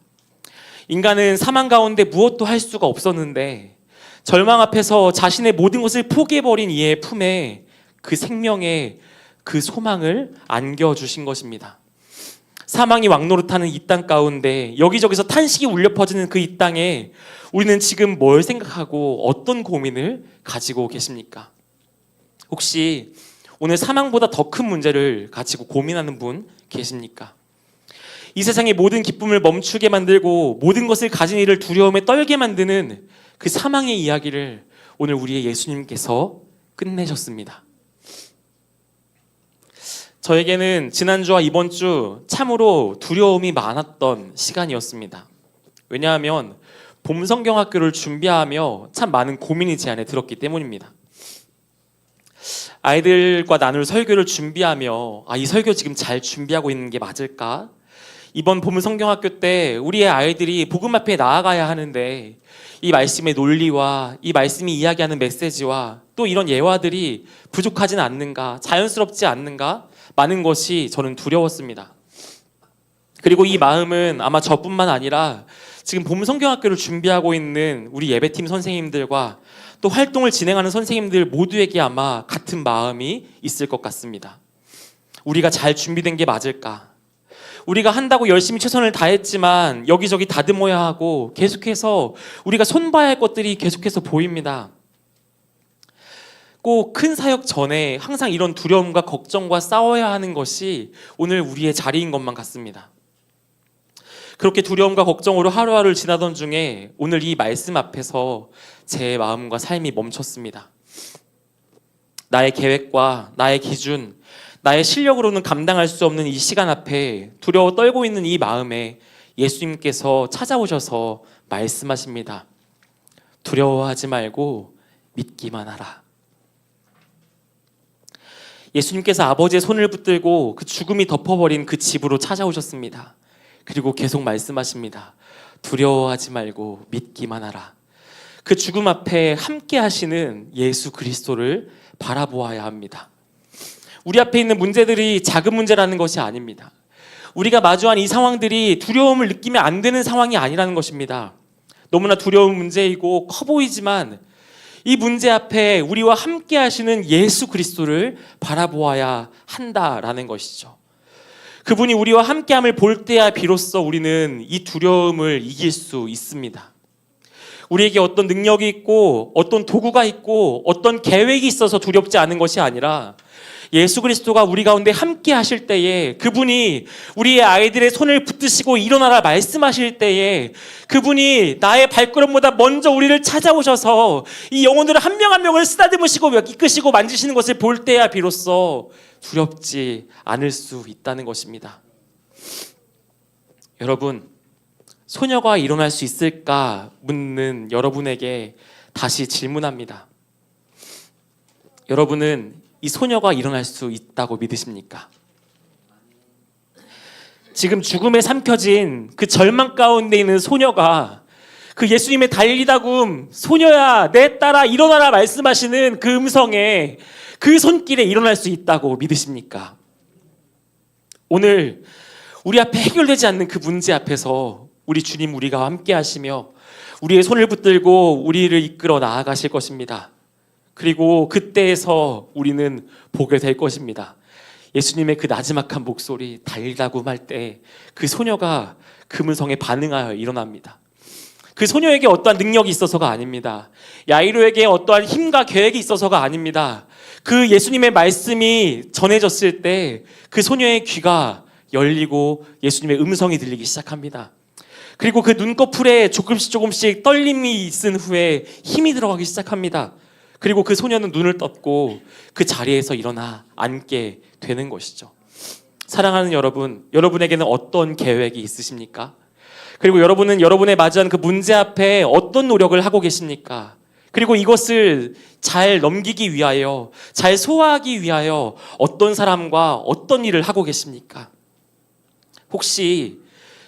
인간은 사망 가운데 무엇도 할 수가 없었는데 절망 앞에서 자신의 모든 것을 포기해버린 이의 품에 그 생명의 그 소망을 안겨주신 것입니다. 사망이 왕노릇하는 이 땅 가운데 여기저기서 탄식이 울려 퍼지는 그 이 땅에 우리는 지금 뭘 생각하고 어떤 고민을 가지고 계십니까? 혹시 오늘 사망보다 더 큰 문제를 가지고 고민하는 분 계십니까? 이 세상의 모든 기쁨을 멈추게 만들고 모든 것을 가진 이를 두려움에 떨게 만드는 그 사망의 이야기를 오늘 우리의 예수님께서 끝내셨습니다. 저에게는 지난주와 이번 주 참으로 두려움이 많았던 시간이었습니다. 왜냐하면 봄성경학교를 준비하며 참 많은 고민이 제 안에 들었기 때문입니다. 아이들과 나눌 설교를 준비하며 이 설교 지금 잘 준비하고 있는 게 맞을까? 이번 봄성경학교 때 우리의 아이들이 복음 앞에 나아가야 하는데 이 말씀의 논리와 이 말씀이 이야기하는 메시지와 또 이런 예화들이 부족하진 않는가, 자연스럽지 않는가, 많은 것이 저는 두려웠습니다. 그리고 이 마음은 아마 저뿐만 아니라 지금 봄성경학교를 준비하고 있는 우리 예배팀 선생님들과 또 활동을 진행하는 선생님들 모두에게 아마 같은 마음이 있을 것 같습니다. 우리가 잘 준비된 게 맞을까? 우리가 한다고 열심히 최선을 다했지만 여기저기 다듬어야 하고 계속해서 우리가 손봐야 할 것들이 계속해서 보입니다. 꼭 큰 사역 전에 항상 이런 두려움과 걱정과 싸워야 하는 것이 오늘 우리의 자리인 것만 같습니다. 그렇게 두려움과 걱정으로 하루하루를 지나던 중에 오늘 이 말씀 앞에서 제 마음과 삶이 멈췄습니다. 나의 계획과 나의 기준, 나의 실력으로는 감당할 수 없는 이 시간 앞에 두려워 떨고 있는 이 마음에 예수님께서 찾아오셔서 말씀하십니다. 두려워하지 말고 믿기만 하라. 예수님께서 아버지의 손을 붙들고 그 죽음이 덮어버린 그 집으로 찾아오셨습니다. 그리고 계속 말씀하십니다. 두려워하지 말고 믿기만 하라. 그 죽음 앞에 함께 하시는 예수 그리스도를 바라보아야 합니다. 우리 앞에 있는 문제들이 작은 문제라는 것이 아닙니다. 우리가 마주한 이 상황들이 두려움을 느끼면 안 되는 상황이 아니라는 것입니다. 너무나 두려운 문제이고 커 보이지만 이 문제 앞에 우리와 함께 하시는 예수 그리스도를 바라보아야 한다라는 것이죠. 그분이 우리와 함께함을 볼 때야 비로소 우리는 이 두려움을 이길 수 있습니다. 우리에게 어떤 능력이 있고 어떤 도구가 있고 어떤 계획이 있어서 두렵지 않은 것이 아니라 예수 그리스도가 우리 가운데 함께 하실 때에 그분이 우리의 아이들의 손을 붙드시고 일어나라 말씀하실 때에 그분이 나의 발걸음보다 먼저 우리를 찾아오셔서 이 영혼들을 한 명 한 명을 쓰다듬으시고 이끄시고 만지시는 것을 볼 때야 비로소 두렵지 않을 수 있다는 것입니다. 여러분, 소녀가 일어날 수 있을까 묻는 여러분에게 다시 질문합니다. 여러분은 이 소녀가 일어날 수 있다고 믿으십니까? 지금 죽음에 삼켜진 그 절망 가운데 있는 소녀가 그 예수님의 달리다굼 소녀야 내 딸아 일어나라 말씀하시는 그 음성에 그 손길에 일어날 수 있다고 믿으십니까? 오늘 우리 앞에 해결되지 않는 그 문제 앞에서 우리 주님 우리가 함께 하시며 우리의 손을 붙들고 우리를 이끌어 나아가실 것입니다. 그리고 그때에서 우리는 보게 될 것입니다. 예수님의 그 나지막한 목소리 달리다굼 할 때 그 소녀가 그 음성에 반응하여 일어납니다. 그 소녀에게 어떠한 능력이 있어서가 아닙니다. 야이로에게 어떠한 힘과 계획이 있어서가 아닙니다. 그 예수님의 말씀이 전해졌을 때 그 소녀의 귀가 열리고 예수님의 음성이 들리기 시작합니다. 그리고 그 눈꺼풀에 조금씩 떨림이 있은 후에 힘이 들어가기 시작합니다. 그리고 그 소녀는 눈을 떴고 그 자리에서 일어나 앉게 되는 것이죠. 사랑하는 여러분, 여러분에게는 어떤 계획이 있으십니까? 그리고 여러분은 여러분의 마주한 그 문제 앞에 어떤 노력을 하고 계십니까? 그리고 이것을 잘 넘기기 위하여, 잘 소화하기 위하여 어떤 사람과 어떤 일을 하고 계십니까? 혹시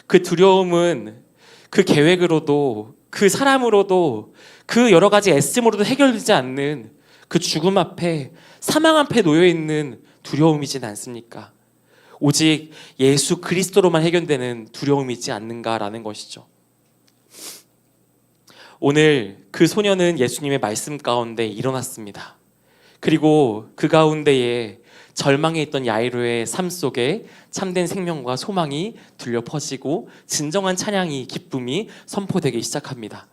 그 두려움은 그 계획으로도, 그 사람으로도, 그 여러 가지 애씀으로도 해결되지 않는 그 죽음 앞에, 사망 앞에 놓여 있는 두려움이진 않습니까? 오직 예수 그리스도로만 해결되는 두려움이지 않는가라는 것이죠. 오늘 그 소녀는 예수님의 말씀 가운데 일어났습니다. 그리고 그 가운데에 절망에 있던 야이로의 삶 속에 참된 생명과 소망이 들려 퍼지고 진정한 찬양이, 기쁨이 선포되기 시작합니다.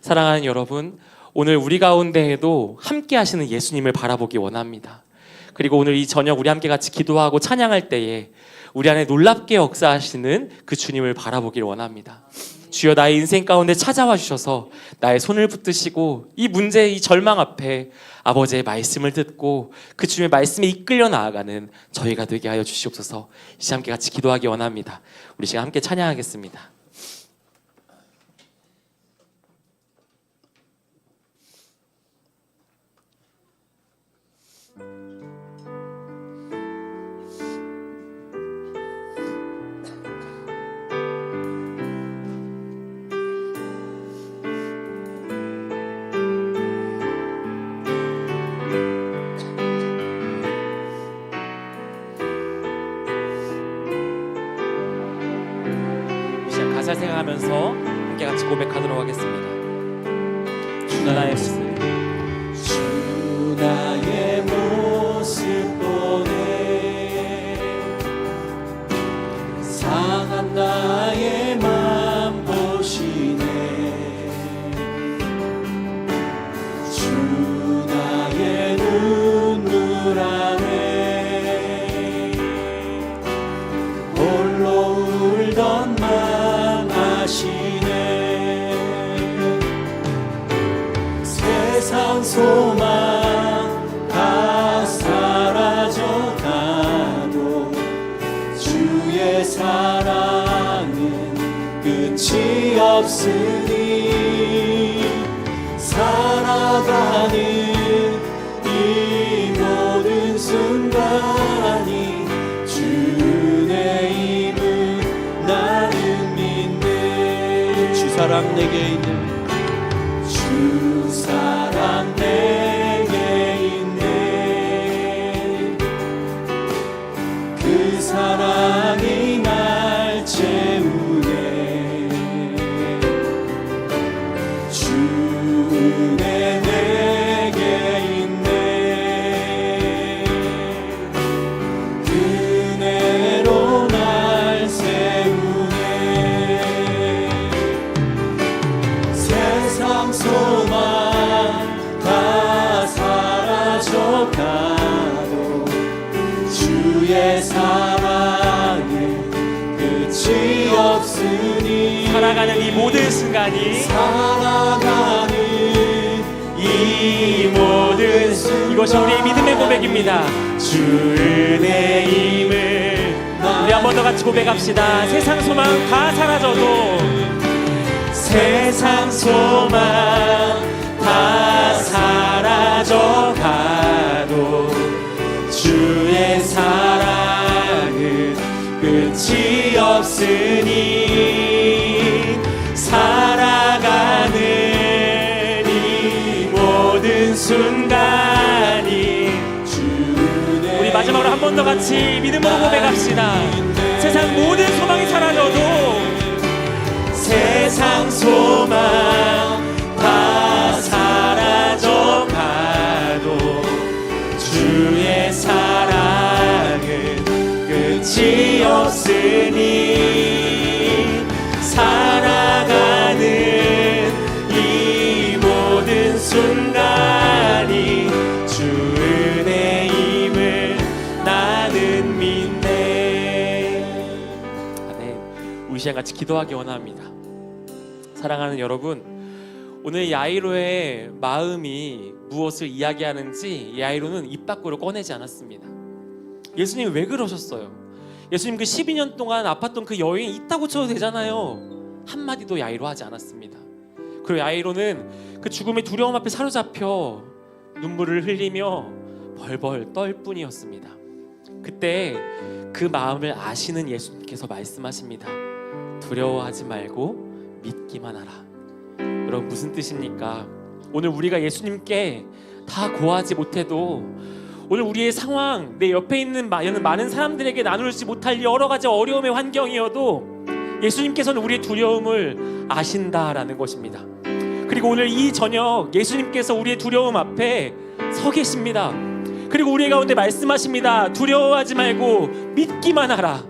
사랑하는 여러분, 오늘 우리 가운데에도 함께 하시는 예수님을 바라보기 원합니다. 그리고 오늘 이 저녁 우리 함께 같이 기도하고 찬양할 때에 우리 안에 놀랍게 역사하시는 그 주님을 바라보길 원합니다. 주여, 나의 인생 가운데 찾아와 주셔서 나의 손을 붙드시고 이 문제, 이 절망 앞에 아버지의 말씀을 듣고 그 주님의 말씀에 이끌려 나아가는 저희가 되게 하여 주시옵소서. 이 시간 함께 같이 기도하기 원합니다. 우리 시간 함께 찬양하겠습니다. 가사 생각하면서 함께 같이 고백하도록 하겠습니다. 주 나의 모습, 주 나의 모습 보네, 상한 나의 맘 보시네. 주 나의 눈물 안에 홀로 울던 맘 아시네. 세상 소망 다 사라져가도 주의 사랑은 끝이 없으니 살아가는 이 모든 순간이 주의 힘을 나는 믿네. 주 사랑 내게 있네. 주 사랑 내게 있네. 그 사랑이 날 채우네. 주 은혜 내게 있네. 그 은혜로 날 세우네. 세상 소망 다 사라져가도 주의 사랑은 끝이 없으니 살아가는 이 모든 순간이, 살아가는 이 모든 순간, 이것이 우리의 믿음의 고백입니다. 주 은혜임을 우리 한 번 더 같이 고백합시다. 세상 소망 다 사라져도, 세상 소망 다 사라져가도 주의 사랑은 끝이 없으니 살아가는 이 모든 순간이 주의. 우리 마지막으로 한 번 더 같이 믿음으로 고백합시다. 세상 모든 소망이 사라져도, 세상 소망 다 사라져가도 주의 사랑은 끝이 없으니 살아가는 이 모든 순간이 주 은혜임을 나는 믿네. 아멘. 우리 시간 같이 기도하기 원합니다. 사랑하는 여러분, 오늘 야이로의 마음이 무엇을 이야기하는지 야이로는 입 밖으로 꺼내지 않았습니다. 예수님 왜 그러셨어요? 예수님 그 12년 동안 아팠던 그 여인이 있다고 쳐도 되잖아요. 한마디도 야이로 하지 않았습니다. 그리고 야이로는 그 죽음의 두려움 앞에 사로잡혀 눈물을 흘리며 벌벌 떨 뿐이었습니다. 그때 그 마음을 아시는 예수님께서 말씀하십니다. 두려워하지 말고 믿기만 하라. 여러분, 무슨 뜻입니까? 오늘 우리가 예수님께 다 고하지 못해도, 오늘 우리의 상황, 내 옆에 있는 많은 사람들에게 나누지 못할 여러 가지 어려움의 환경이어도 예수님께서는 우리의 두려움을 아신다라는 것입니다. 그리고 오늘 이 저녁 예수님께서 우리의 두려움 앞에 서 계십니다. 그리고 우리 가운데 말씀하십니다. 두려워하지 말고 믿기만 하라.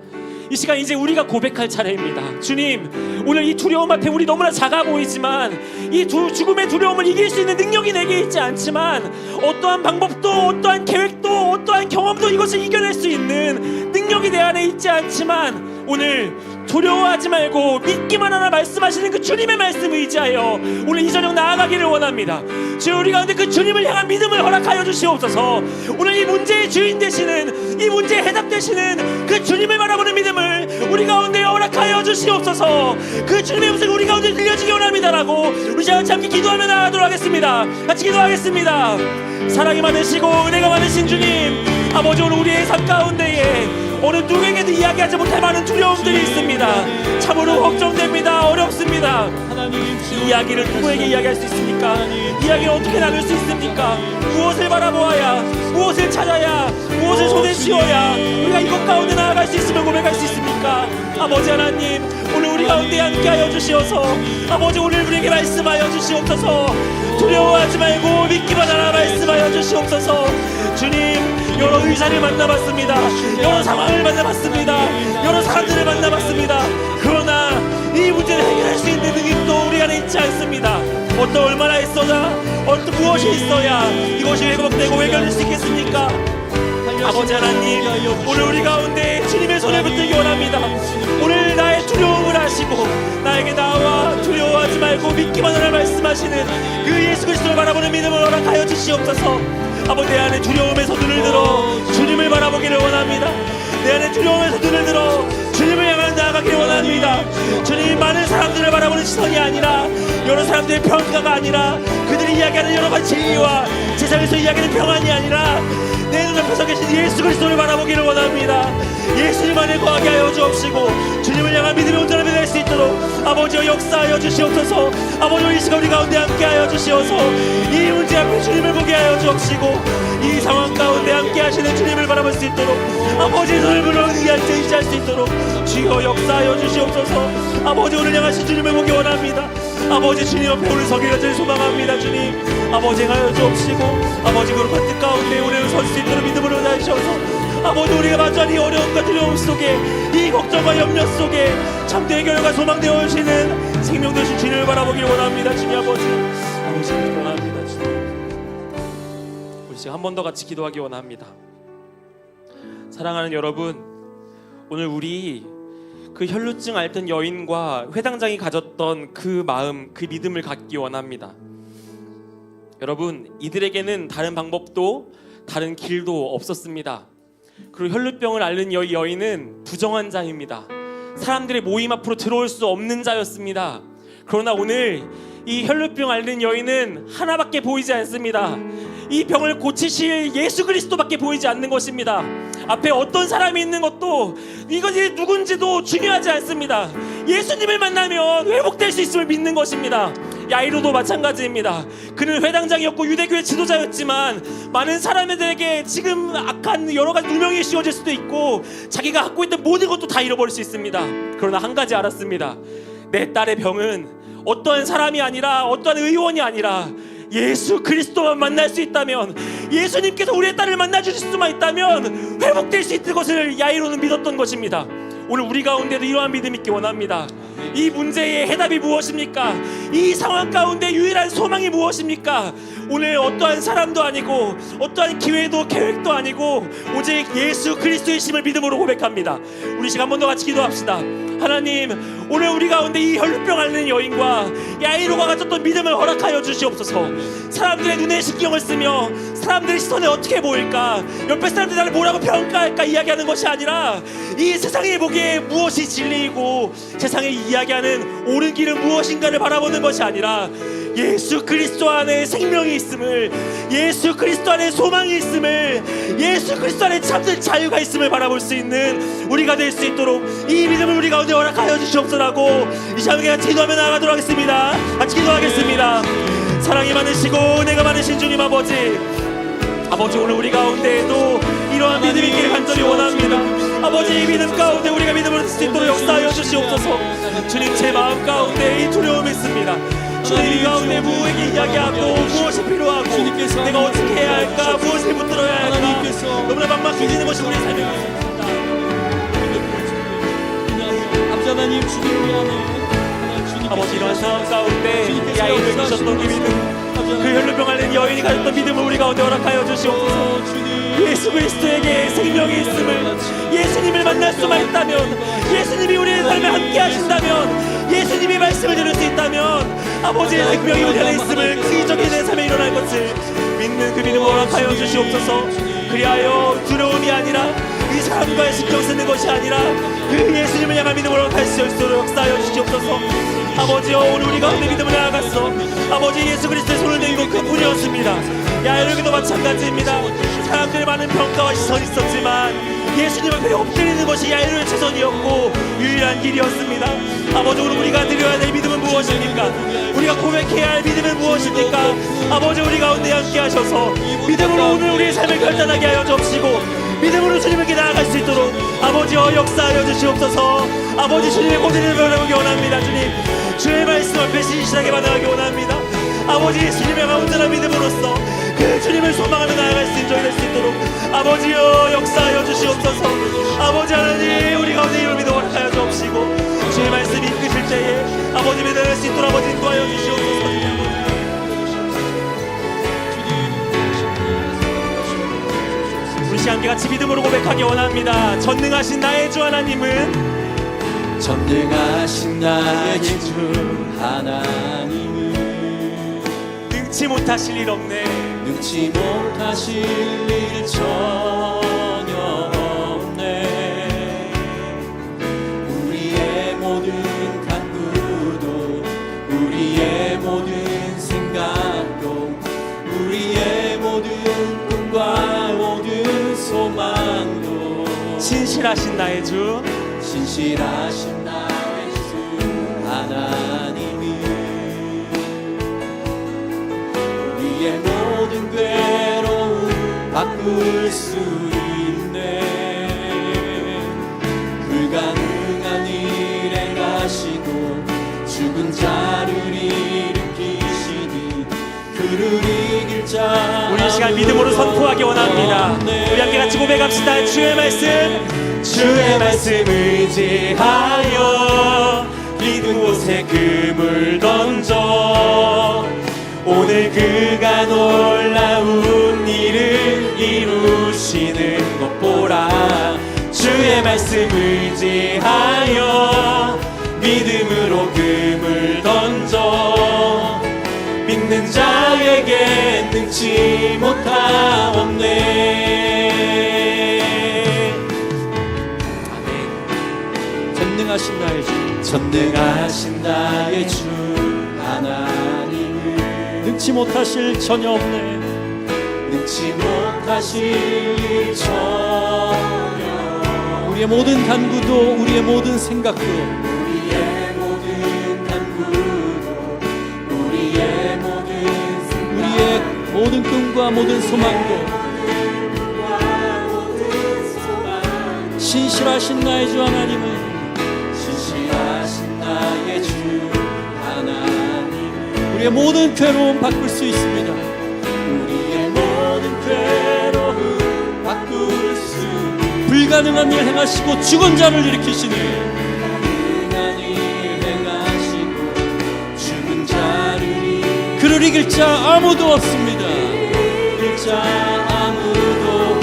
이 시간 이제 우리가 고백할 차례입니다. 주님, 오늘 이 두려움 앞에 우리 너무나 작아 보이지만, 이 죽음의 두려움을 이길 수 있는 능력이 내게 있지 않지만, 어떠한 방법도, 어떠한 계획도, 어떠한 경험도 이것을 이겨낼 수 있는 능력이 내 안에 있지 않지만, 오늘 두려워하지 말고 믿기만 하라 말씀하시는 그 주님의 말씀 의지하여 오늘 이 저녁 나아가기를 원합니다. 주여, 우리 가운데 그 주님을 향한 믿음을 허락하여 주시옵소서. 오늘 이 문제의 주인 되시는, 이 문제의 해답 되시는 그 주님을 바라보는 믿음을 우리 가운데 허락하여 주시옵소서. 그 주님의 음성이 우리 가운데 들려지기 원합니다라고 우리 같이 함께 기도하며 나아가도록 하겠습니다. 같이 기도하겠습니다. 사랑이 많으시고 은혜가 많으신 주님, 아버지, 오늘 우리의 삶 가운데에 오늘 누구에게도 이야기하지 못할 많은 두려움들이 있습니다. 참으로 걱정됩니다. 어렵습니다. 이 이야기를 누구에게 이야기할 수 있습니까? 이야기를 어떻게 나눌 수 있습니까? 무엇을 바라보아야, 무엇을 찾아야, 무엇을 손에 쥐어야 우리가 이것 가운데 나아갈 수 있으면 고백할 수 있습니까? 아버지 하나님, 오늘 우리 가운데 함께하여 주시어서, 아버지, 오늘 우리에게 말씀하여 주시옵소서. 두려워하지 말고 믿기만 하라 말씀하여 주시옵소서. 주님, 여러 의사를 만나봤습니다. 여러 상황을 만나봤습니다. 여러 사람들을 만나봤습니다. 그러나 이 문제를 해결할 수 있는 능력도 우리 안에 있지 않습니다. 얼마나 있어야, 무엇이 있어야 이것이 회복되고 해결될 수 있겠습니까? 아버지 하나님, 오늘 우리 가운데 주님의 손을 붙들기 원합니다. 오늘 나의 두려움을 아시고 나에게 나와 두려워하지 말고 믿기만 하라 말씀하시는 그 예수 그리스도를 바라보는 믿음을 허락하여 주시옵소서. 아버지, 내 안에 두려움에서 눈을 들어 주님을 바라보기를 원합니다. 내 안에 두려움에서 눈을 들어 주님을 향해 나아가기를 원합니다. 주님, 많은 사람들을 바라보는 시선이 아니라, 여러 사람들의 평가가 아니라, 그들이 이야기하는 여러 가지 진리와 세상에서 이야기하는 평안이 아니라 내 눈앞에서 계신 예수 그리스도를 바라보기를 원합니다. 예수님 안에 거하게 하여 주옵시고 주님을 향한 믿음의 온전함이 될 수 있도록 아버지여 역사하여 주시옵소서. 아버지여 이 시간 우리 가운데 함께하여 주시어서 이 문제 앞에 주님을 보게 하여 주옵시고 이 상황 가운데 함께하시는 주님을 바라볼 수 있도록, 아버지의 손을 불러 의지할 수 있도록 주여 역사하여 주시옵소서. 아버지, 오늘 향하신 주님을 보기 원합니다. 아버지, 주님 옆에 오늘 서기를 늘 소망합니다. 주님, 아버지 행하여 주옵시고 아버지 거룩한 뜻 가운데 오늘 설 수 있도록 믿음으로 다하셔서 아버지, 우리가 마주한 이 어려움과 두려움 속에, 이 걱정과 염려 속에 참된 해결과 소망되어 오시는 생명 되신 주님을 바라보기를 원합니다. 주님 아버지, 원합니다. 주님, 우리 지금 한 번 더 같이 기도하기 원합니다. 사랑하는 여러분, 오늘 우리 그 혈루증 앓던 여인과 회당장이 가졌던 그 마음, 그 믿음을 갖기 원합니다. 여러분, 이들에게는 다른 방법도 다른 길도 없었습니다. 그리고 혈루병을 앓는 이 여인은 부정한 자입니다. 사람들의 모임 앞으로 들어올 수 없는 자였습니다. 그러나 오늘 이 혈루병 앓는 여인은 하나밖에 보이지 않습니다. 이 병을 고치실 예수 그리스도밖에 보이지 않는 것입니다. 앞에 어떤 사람이 있는 것도, 이것이 누군지도 중요하지 않습니다. 예수님을 만나면 회복될 수 있음을 믿는 것입니다. 야이로도 마찬가지입니다. 그는 회당장이었고 유대교의 지도자였지만 많은 사람들에게 지금 악한 여러 가지 누명이 씌워질 수도 있고 자기가 갖고 있던 모든 것도 다 잃어버릴 수 있습니다. 그러나 한 가지 알았습니다. 내 딸의 병은 어떠한 사람이 아니라, 어떠한 의원이 아니라 예수 그리스도만 만날 수 있다면, 예수님께서 우리의 딸을 만나주실 수만 있다면 회복될 수 있는 것을 야이로는 믿었던 것입니다. 오늘 우리 가운데도 이러한 믿음 있기 원합니다. 이 문제의 해답이 무엇입니까? 이 상황 가운데 유일한 소망이 무엇입니까? 오늘 어떠한 사람도 아니고 어떠한 기회도 계획도 아니고 오직 예수 그리스도의 심을 믿음으로 고백합니다. 우리 시간 한 번 더 같이 기도합시다. 하나님, 오늘 우리 가운데 이 혈루병 앓는 여인과 야이로가 가졌던 믿음을 허락하여 주시옵소서. 사람들의 눈에 신경을 쓰며 사람들의 시선에 어떻게 보일까, 옆에 사람들이 나를 뭐라고 평가할까 이야기하는 것이 아니라, 이 세상이 보기에 무엇이 진리이고 세상이 이야기하는 옳은 길은 무엇인가를 바라보는 것이 아니라 예수 그리스도 안에 생명이 있음을, 예수 그리스도 안에 소망이 있음을, 예수 그리스도 안에 참된 자유가 있음을 바라볼 수 있는 우리가 될 수 있도록 이 믿음을 우리 가운데 허락하여 주시옵소서라고 이 시간에 같이 기도하며 나아가도록 하겠습니다. 같이 기도하겠습니다. 사랑이 많으시고 은혜가 많으신 주님 아버지, 아버지 오늘 우리 가운데에도 이러한 믿음이 있기를 간절히 원합니다. 아버지 이 믿음 가운데 우리가 믿음을 얻을 수 있도록 역사하여 주시옵소서. 주님 제 마음 가운데 이 두려움이 있습니다. 주님 이 가운데 무에게 이야기하고 무엇이 필요하고 내가 어떻게 해야 할까, 무엇을 붙들어야 할까, 너무나 막막해지는 것이 우리의 삶입니다. 하나님 주님을 위하여 아버지 이러한 상황 가운데 이 아이를 주셨던 그 믿음, 그 혈루병 앓는 여인이 가졌던 믿음을 우리 가운데 허락하여 주시옵소서. 예수 그리스도에게 생명이 있음을, 예수님을 만날 수만 있다면, 예수님이 우리의 삶에 함께 하신다면, 예수님이 말씀을 들을 수 있다면 아버지의 생명이 우리 안에 있음을, 기적이 내 삶에 일어날 것을 믿는 그 믿음을 허락하여 주시옵소서. 그리하여 두려움이 아니라 이 사람과의 신경 쓰는 것이 아니라 그 예수님을 향한 믿음을 허락할 수 있도록 역사하여 주시옵소서. 아버지여 오늘 우리 가운데 믿음을 나아갔어. 아버지 예수 그리스도의 손을 내밀고 그뿐이었습니다. 야이로기도 마찬가지입니다. 사람들의 많은 평가와 시선이 있었지만 예수님 앞에 엎드리는 것이 야이로의 최선이었고 유일한 길이었습니다. 아버지 오늘 우리가 드려야 될 믿음은 무엇입니까? 우리가 고백해야 할 믿음은 무엇입니까? 아버지 우리 가운데 함께 하셔서 믿음으로 오늘 우리의 삶을 결단하게 하여 주옵시고 믿음으로 주님에게 나아갈 수 있도록 아버지여 역사하여 주시옵소서. 아버지 주님의 고대를 변하기 원합니다. 주님 주의 말씀 앞에 신실하게 반응하기 원합니다. 아버지 예수님의 온전한 믿음으로써 그 주님을 소망하며 나아갈 수 있는 저희 될 수 있도록 아버지여 역사하여 주시옵소서. 아버지 하나님 우리 가운데 이를 믿어 허락하여 주옵시고 주의 말씀이 이끄실 때에 아버지 믿어낼 수 있도록 아버지 인도하여 주시옵소서. 우리 시간 함께 같이 믿음으로 고백하기 원합니다. 전능하신 나의 주 하나님은, 전능하신 나의 주 하나님은 능치 못하실 일 없네. 능치 못하실 일 전혀 없네. 우리의 모든 간구도 우리의 모든 생각도 우리의 모든 꿈과 모든 소망도 신실하신 나의 주, 신실하신 나의 주 하나님이 우리의 모든 괴로움 바꿀 수 있네. 불가능한 일 행하시고 죽은 자를 일으키시니 그를 이길 자 우리 이 시간 믿음으로 선포하기 원합니다. 우리 함께 같이 고백합시다. 주의 말씀, 주의 말씀 의지하여 깊은 곳에 금을 던져 오늘 그가 놀라운 일을 이루시는 것 보라. 주의 말씀 의지하여 믿음으로 금을 던져 믿는 자에게 능치 못하옵네. 전능하신 나의 주 전능하신 나의 주 하나님은 능치 못하실 전혀 없네. 능치 못하실 일 전혀. 우리의 모든 간구도 우리의 모든 생각도 우리의 모든 간구도 우리의 모든 꿈과 모든 소망도 신실하신 나의 주 하나님은 신실하신 나의 주 하나님 우리의 모든 괴로움 바꿀 수 있습니다. 우리의 모든 괴로움 바꿀 수 불가능한 일 행하시고 죽은 자를 일으키시니 불가능한 일 행하시고 죽은 자를 그를 이길 자 아무도 없습니다. 이길 자 아무도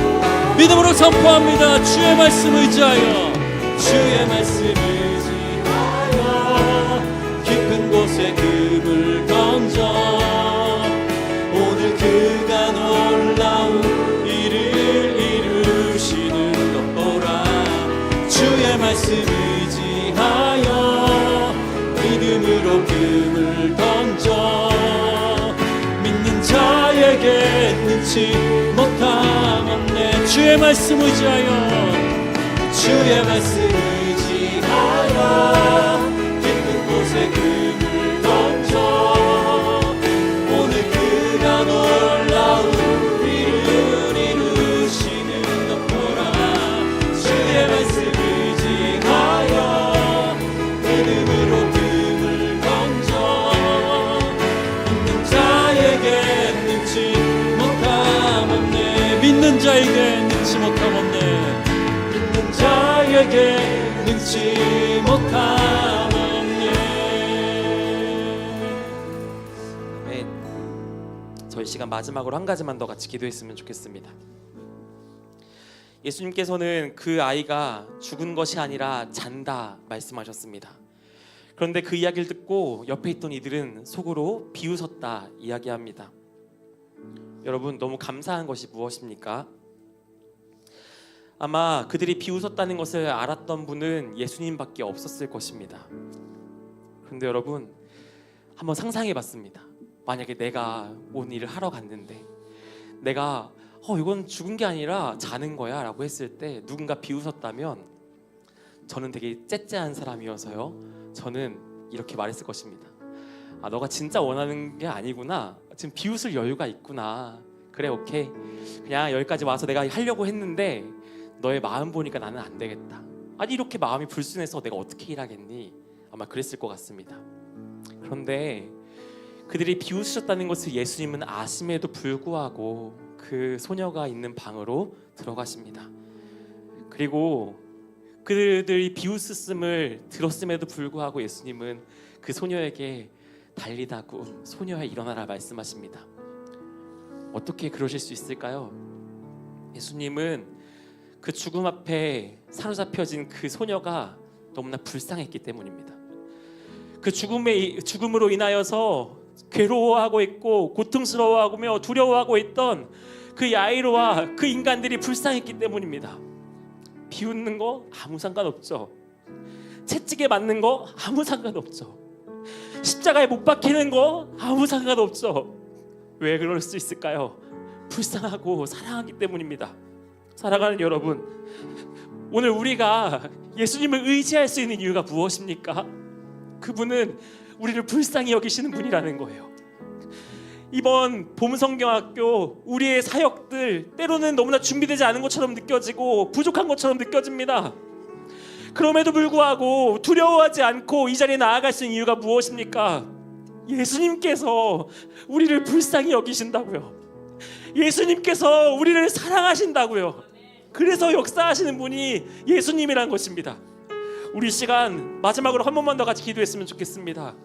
믿음으로 선포합니다. 주의 말씀 의지하여 주의 말씀 의지하여 깊은 곳에 금을 던져 오늘 그가 놀라운 일을 이루시는 것 보라. 주의 말씀 의지하여 믿음으로 금을 던져 자에게 능치 못함 없네. 주의 말씀 의지하여 주의 말씀 의지하여 깊은 곳에 금을 던져 오늘 그가 놀라운 일을 이루시는 덕보라. 주의 말씀 의지하여 믿음으로 금을 던져 믿는 자에게 능치 못함 없네. 믿는 자에게 능치 못함 없네. 믿는 자에게 능치 못함 없네. 네, 저희 시간 마지막으로 한 가지만 더 같이 기도했으면 좋겠습니다. 예수님께서는 그 아이가 죽은 것이 아니라 잔다 말씀하셨습니다. 그런데 그 이야기를 듣고 옆에 있던 이들은 속으로 비웃었다 이야기합니다. 여러분, 너무 감사한 것이 무엇입니까? 아마 그들이 비웃었다는 것을 알았던 분은 예수님밖에 없었을 것입니다. 그런데 여러분, 한번 상상해 봤습니다. 만약에 내가 온 일을 하러 갔는데 내가 이건 죽은 게 아니라 자는 거야 라고 했을 때 누군가 비웃었다면 저는 되게 째째한 사람이어서요, 저는 이렇게 말했을 것입니다. 아, 너가 진짜 원하는 게 아니구나. 지금 비웃을 여유가 있구나. 그래, 오케이. 그냥 여기까지 와서 내가 하려고 했는데 너의 마음 보니까 나는 안 되겠다. 아니, 이렇게 마음이 불순해서 내가 어떻게 일하겠니? 아마 그랬을 것 같습니다. 그런데 그들이 비웃으셨다는 것을 예수님은 아심에도 불구하고 그 소녀가 있는 방으로 들어가십니다. 그리고 그들이 비웃음을 들었음에도 불구하고 예수님은 그 소녀에게 달리다고 소녀야 일어나라 말씀하십니다. 어떻게 그러실 수 있을까요? 예수님은 그 죽음 앞에 사로잡혀진 그 소녀가 너무나 불쌍했기 때문입니다. 그 죽음으로 인하여서 괴로워하고 있고 고통스러워하며 두려워하고 있던 그 야이로와 그 인간들이 불쌍했기 때문입니다. 비웃는 거 아무 상관없죠. 채찍에 맞는 거 아무 상관없죠. 십자가에 못 박히는 거 아무 상관없죠. 왜 그럴 수 있을까요? 불쌍하고 사랑하기 때문입니다. 사랑하는 여러분, 오늘 우리가 예수님을 의지할 수 있는 이유가 무엇입니까? 그분은 우리를 불쌍히 여기시는 분이라는 거예요. 이번 봄성경학교 우리의 사역들 때로는 너무나 준비되지 않은 것처럼 느껴지고 부족한 것처럼 느껴집니다. 그럼에도 불구하고 두려워하지 않고 이 자리에 나아갈 수 있는 이유가 무엇입니까? 예수님께서 우리를 불쌍히 여기신다고요. 예수님께서 우리를 사랑하신다고요. 그래서 역사하시는 분이 예수님이란 것입니다. 우리 시간 마지막으로 한 번만 더 같이 기도했으면 좋겠습니다.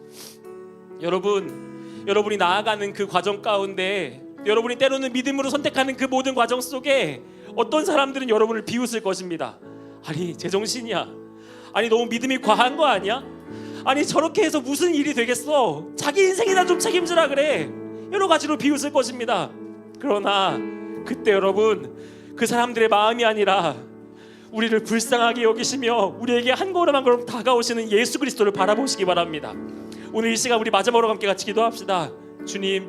여러분이 나아가는 그 과정 가운데, 여러분이 때로는 믿음으로 선택하는 그 모든 과정 속에 어떤 사람들은 여러분을 비웃을 것입니다. 아니, 제정신이야. 아니, 너무 믿음이 과한 거 아니야? 아니, 저렇게 해서 무슨 일이 되겠어? 자기 인생이나 좀 책임지라 그래. 여러 가지로 비웃을 것입니다. 그러나 그때 여러분, 그 사람들의 마음이 아니라 우리를 불쌍하게 여기시며 우리에게 한 걸음 한 걸음 다가오시는 예수 그리스도를 바라보시기 바랍니다. 오늘 이 시간 우리 마지막으로 함께 같이 기도합시다. 주님,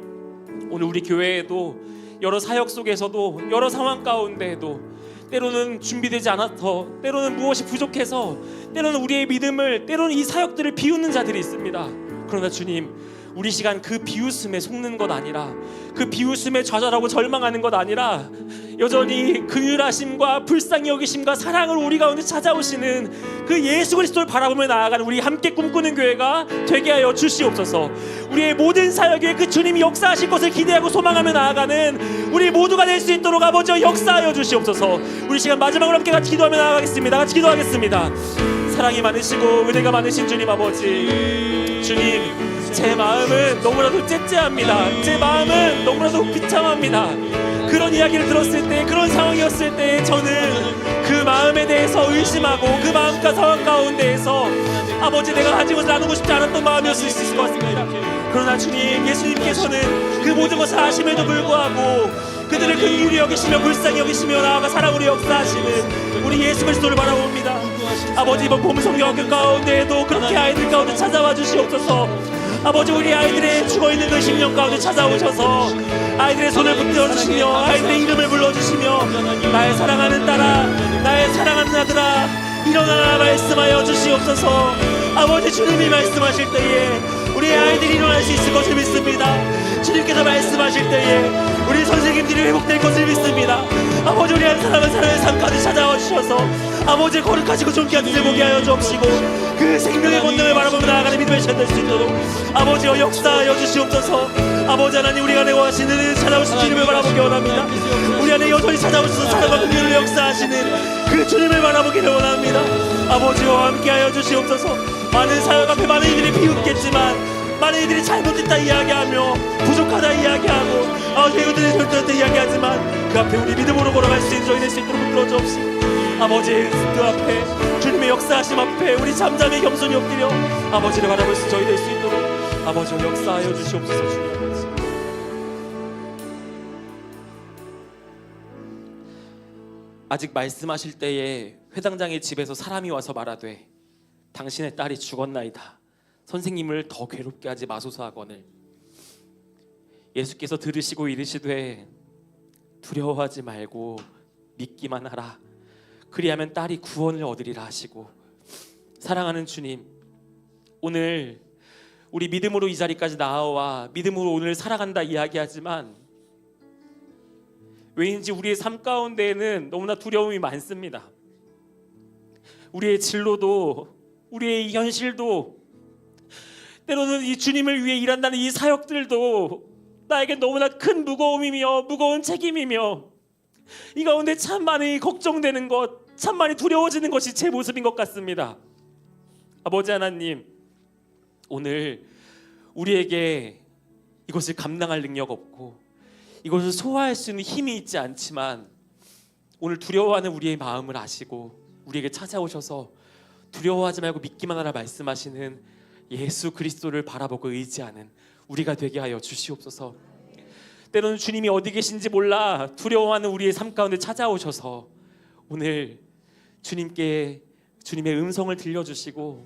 오늘 우리 교회에도 여러 사역 속에서도 여러 상황 가운데에도 때로는 준비되지 않아서, 때로는 무엇이 부족해서, 때로는 우리의 믿음을, 때로는 이 사역들을 비웃는 자들이 있습니다. 그러나 주님, 우리 시간 그 비웃음에 속는 것 아니라, 그 비웃음에 좌절하고 절망하는 것 아니라 여전히 긍휼하심과 불쌍히 여기심과 사랑을 우리 가운데 찾아오시는 그 예수 그리스도를 바라보며 나아가는 우리 함께 꿈꾸는 교회가 되게 하여 주시옵소서. 우리의 모든 사역에 그 주님이 역사하실 것을 기대하고 소망하며 나아가는 우리 모두가 될 수 있도록 아버지 역사하여 주시옵소서. 우리 시간 마지막으로 함께 같이 기도하며 나아가겠습니다. 같이 기도하겠습니다. 사랑이 많으시고 은혜가 많으신 주님 아버지, 주님, 제 마음은 너무나도 째째합니다. 제 마음은 너무나도 비참합니다. 그런 이야기를 들었을 때, 그런 상황이었을 때 저는 그 마음에 대해서 의심하고 그 마음과 상황 가운데에서 아버지, 내가 가지고 나누고 싶지 않았던 마음이었을 수 있을 것 같습니다. 그러나 주님, 예수님께서는 그 모든 것을 아심에도 불구하고 그들을 긍휼히 여기시며 불쌍히 여기시며 나아가 사랑으로 역사하시는 우리 예수 그리스도를 바라봅니다. 아버지, 이번 봄성경학교 가운데에도 그렇게 아이들 가운데 찾아와 주시옵소서. 아버지 우리 아이들의 죽어있는 그 심령 가운데 찾아오셔서 아이들의 손을 붙들어 주시며 아이들의 이름을 불러주시며 나의 사랑하는 딸아 나의 사랑하는 아들아 일어나라 말씀하여 주시옵소서. 아버지 주님이 말씀하실 때에 우리 아이들이 일어날 수 있을 것을 믿습니다. 주님께서 말씀하실 때에 우리 선생님들이 회복될 것을 믿습니다. 아버지 우리 한 사람은 사람의 삶 가운데 찾아와 주셔서 아버지의 거룩하시고 존귀한 뜻을 보게 하여 주옵시고 그 생명의 권능을 바라보며 나아가는 믿음의 시간 될 수 있도록 아버지여 역사하여 주시옵소서. 아버지 하나님 우리 안에 원하시는 찾아오신 주님을 바라보기 원합니다. 우리 안에 여전히 찾아오셔서 사랑과 긍휼을 역사하시는 그 주님을 바라보기를 원합니다. 아버지와 함께하여 주시옵소서. 많은 사역 앞에 많은 이들이 비웃겠지만 많은 이들이 잘못했다 이야기하며 부족하다 이야기하고 아버지 이것들이 절대했다 이야기하지만 그 앞에 우리 믿음으로 걸어갈 수 있는 저희 될 수 있도록 붙들어 주옵시고 아버지 그 앞에 주님의 역사하심 앞에 우리 잠잠히 겸손히 엎드려 아버지를 바라볼 수 저희 될 수 있도록 아버지를 역사하여 주시옵소서. 주님 아버지 아직 말씀하실 때에 회당장의 집에서 사람이 와서 말하되 당신의 딸이 죽었나이다. 선생님을 더 괴롭게 하지 마소서 하거늘 예수께서 들으시고 이르시되 두려워하지 말고 믿기만 하라. 그리하면 딸이 구원을 얻으리라 하시고 사랑하는 주님 오늘 우리 믿음으로 이 자리까지 나아와 믿음으로 오늘 살아간다 이야기하지만 왜인지 우리의 삶 가운데에는 너무나 두려움이 많습니다. 우리의 진로도 우리의 이 현실도 때로는 이 주님을 위해 일한다는 이 사역들도 나에게 너무나 큰 무거움이며 무거운 책임이며 이 가운데 참 많이 걱정되는 것 참 많이 두려워지는 것이 제 모습인 것 같습니다. 아버지 하나님 오늘 우리에게 이것을 감당할 능력 없고 이것을 소화할 수 있는 힘이 있지 않지만 오늘 두려워하는 우리의 마음을 아시고 우리에게 찾아오셔서 두려워하지 말고 믿기만 하라 말씀하시는 예수 그리스도를 바라보고 의지하는 우리가 되게 하여 주시옵소서. 때로는 주님이 어디 계신지 몰라 두려워하는 우리의 삶 가운데 찾아오셔서 오늘 주님께 주님의 음성을 들려주시고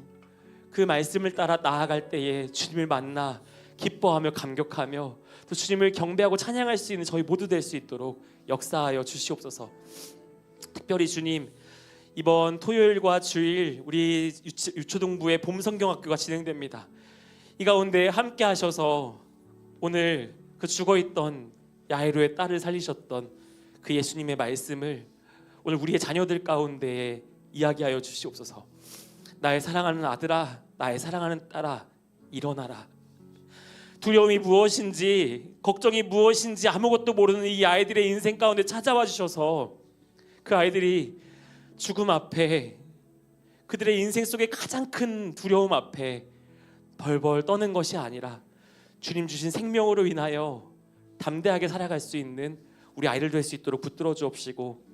그 말씀을 따라 나아갈 때에 주님을 만나 기뻐하며 감격하며 또 주님을 경배하고 찬양할 수 있는 저희 모두 될 수 있도록 역사하여 주시옵소서. 특별히 주님 이번 토요일과 주일 우리 유초동부의 봄성경학교가 진행됩니다. 이 가운데 함께 하셔서 오늘 그 죽어있던 야이로의 딸을 살리셨던 그 예수님의 말씀을 오늘 우리의 자녀들 가운데 이야기하여 주시옵소서. 나의 사랑하는 아들아 나의 사랑하는 딸아 일어나라. 두려움이 무엇인지 걱정이 무엇인지 아무것도 모르는 이 아이들의 인생 가운데 찾아와 주셔서 그 아이들이 죽음 앞에 그들의 인생 속에 가장 큰 두려움 앞에 벌벌 떠는 것이 아니라 주님 주신 생명으로 인하여 담대하게 살아갈 수 있는 우리 아이들 될 수 있도록 붙들어 주옵시고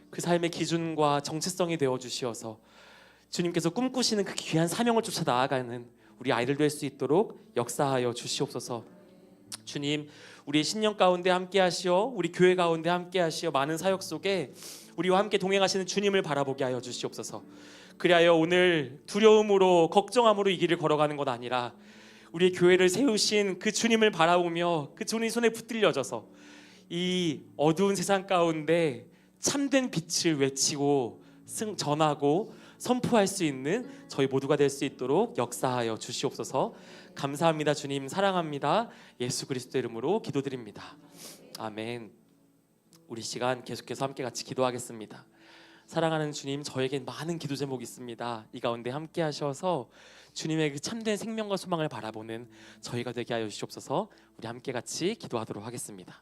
그 삶의 기준과 정체성이 되어 주시어서 주님께서 꿈꾸시는 그 귀한 사명을 쫓아 나아가는 우리 아이들 될 수 있도록 역사하여 주시옵소서. 주님 우리 신령 가운데 함께 하시어 우리 교회 가운데 함께 하시어 많은 사역 속에 우리와 함께 동행하시는 주님을 바라보게 하여 주시옵소서. 그리하여 오늘 두려움으로 걱정함으로 이 길을 걸어가는 것 아니라 우리 교회를 세우신 그 주님을 바라보며 그 주님 손에 붙들려져서 이 어두운 세상 가운데 참된 빛을 외치고 전하고 선포할 수 있는 저희 모두가 될 수 있도록 역사하여 주시옵소서. 감사합니다. 주님 사랑합니다. 예수 그리스도 이름으로 기도드립니다. 아멘. 우리 시간 계속해서 함께 같이 기도하겠습니다. 사랑하는 주님 저에겐 많은 기도 제목이 있습니다. 이 가운데 함께 하셔서 주님의 그 참된 생명과 소망을 바라보는 저희가 되게 하여 주시옵소서. 우리 함께 같이 기도하도록 하겠습니다.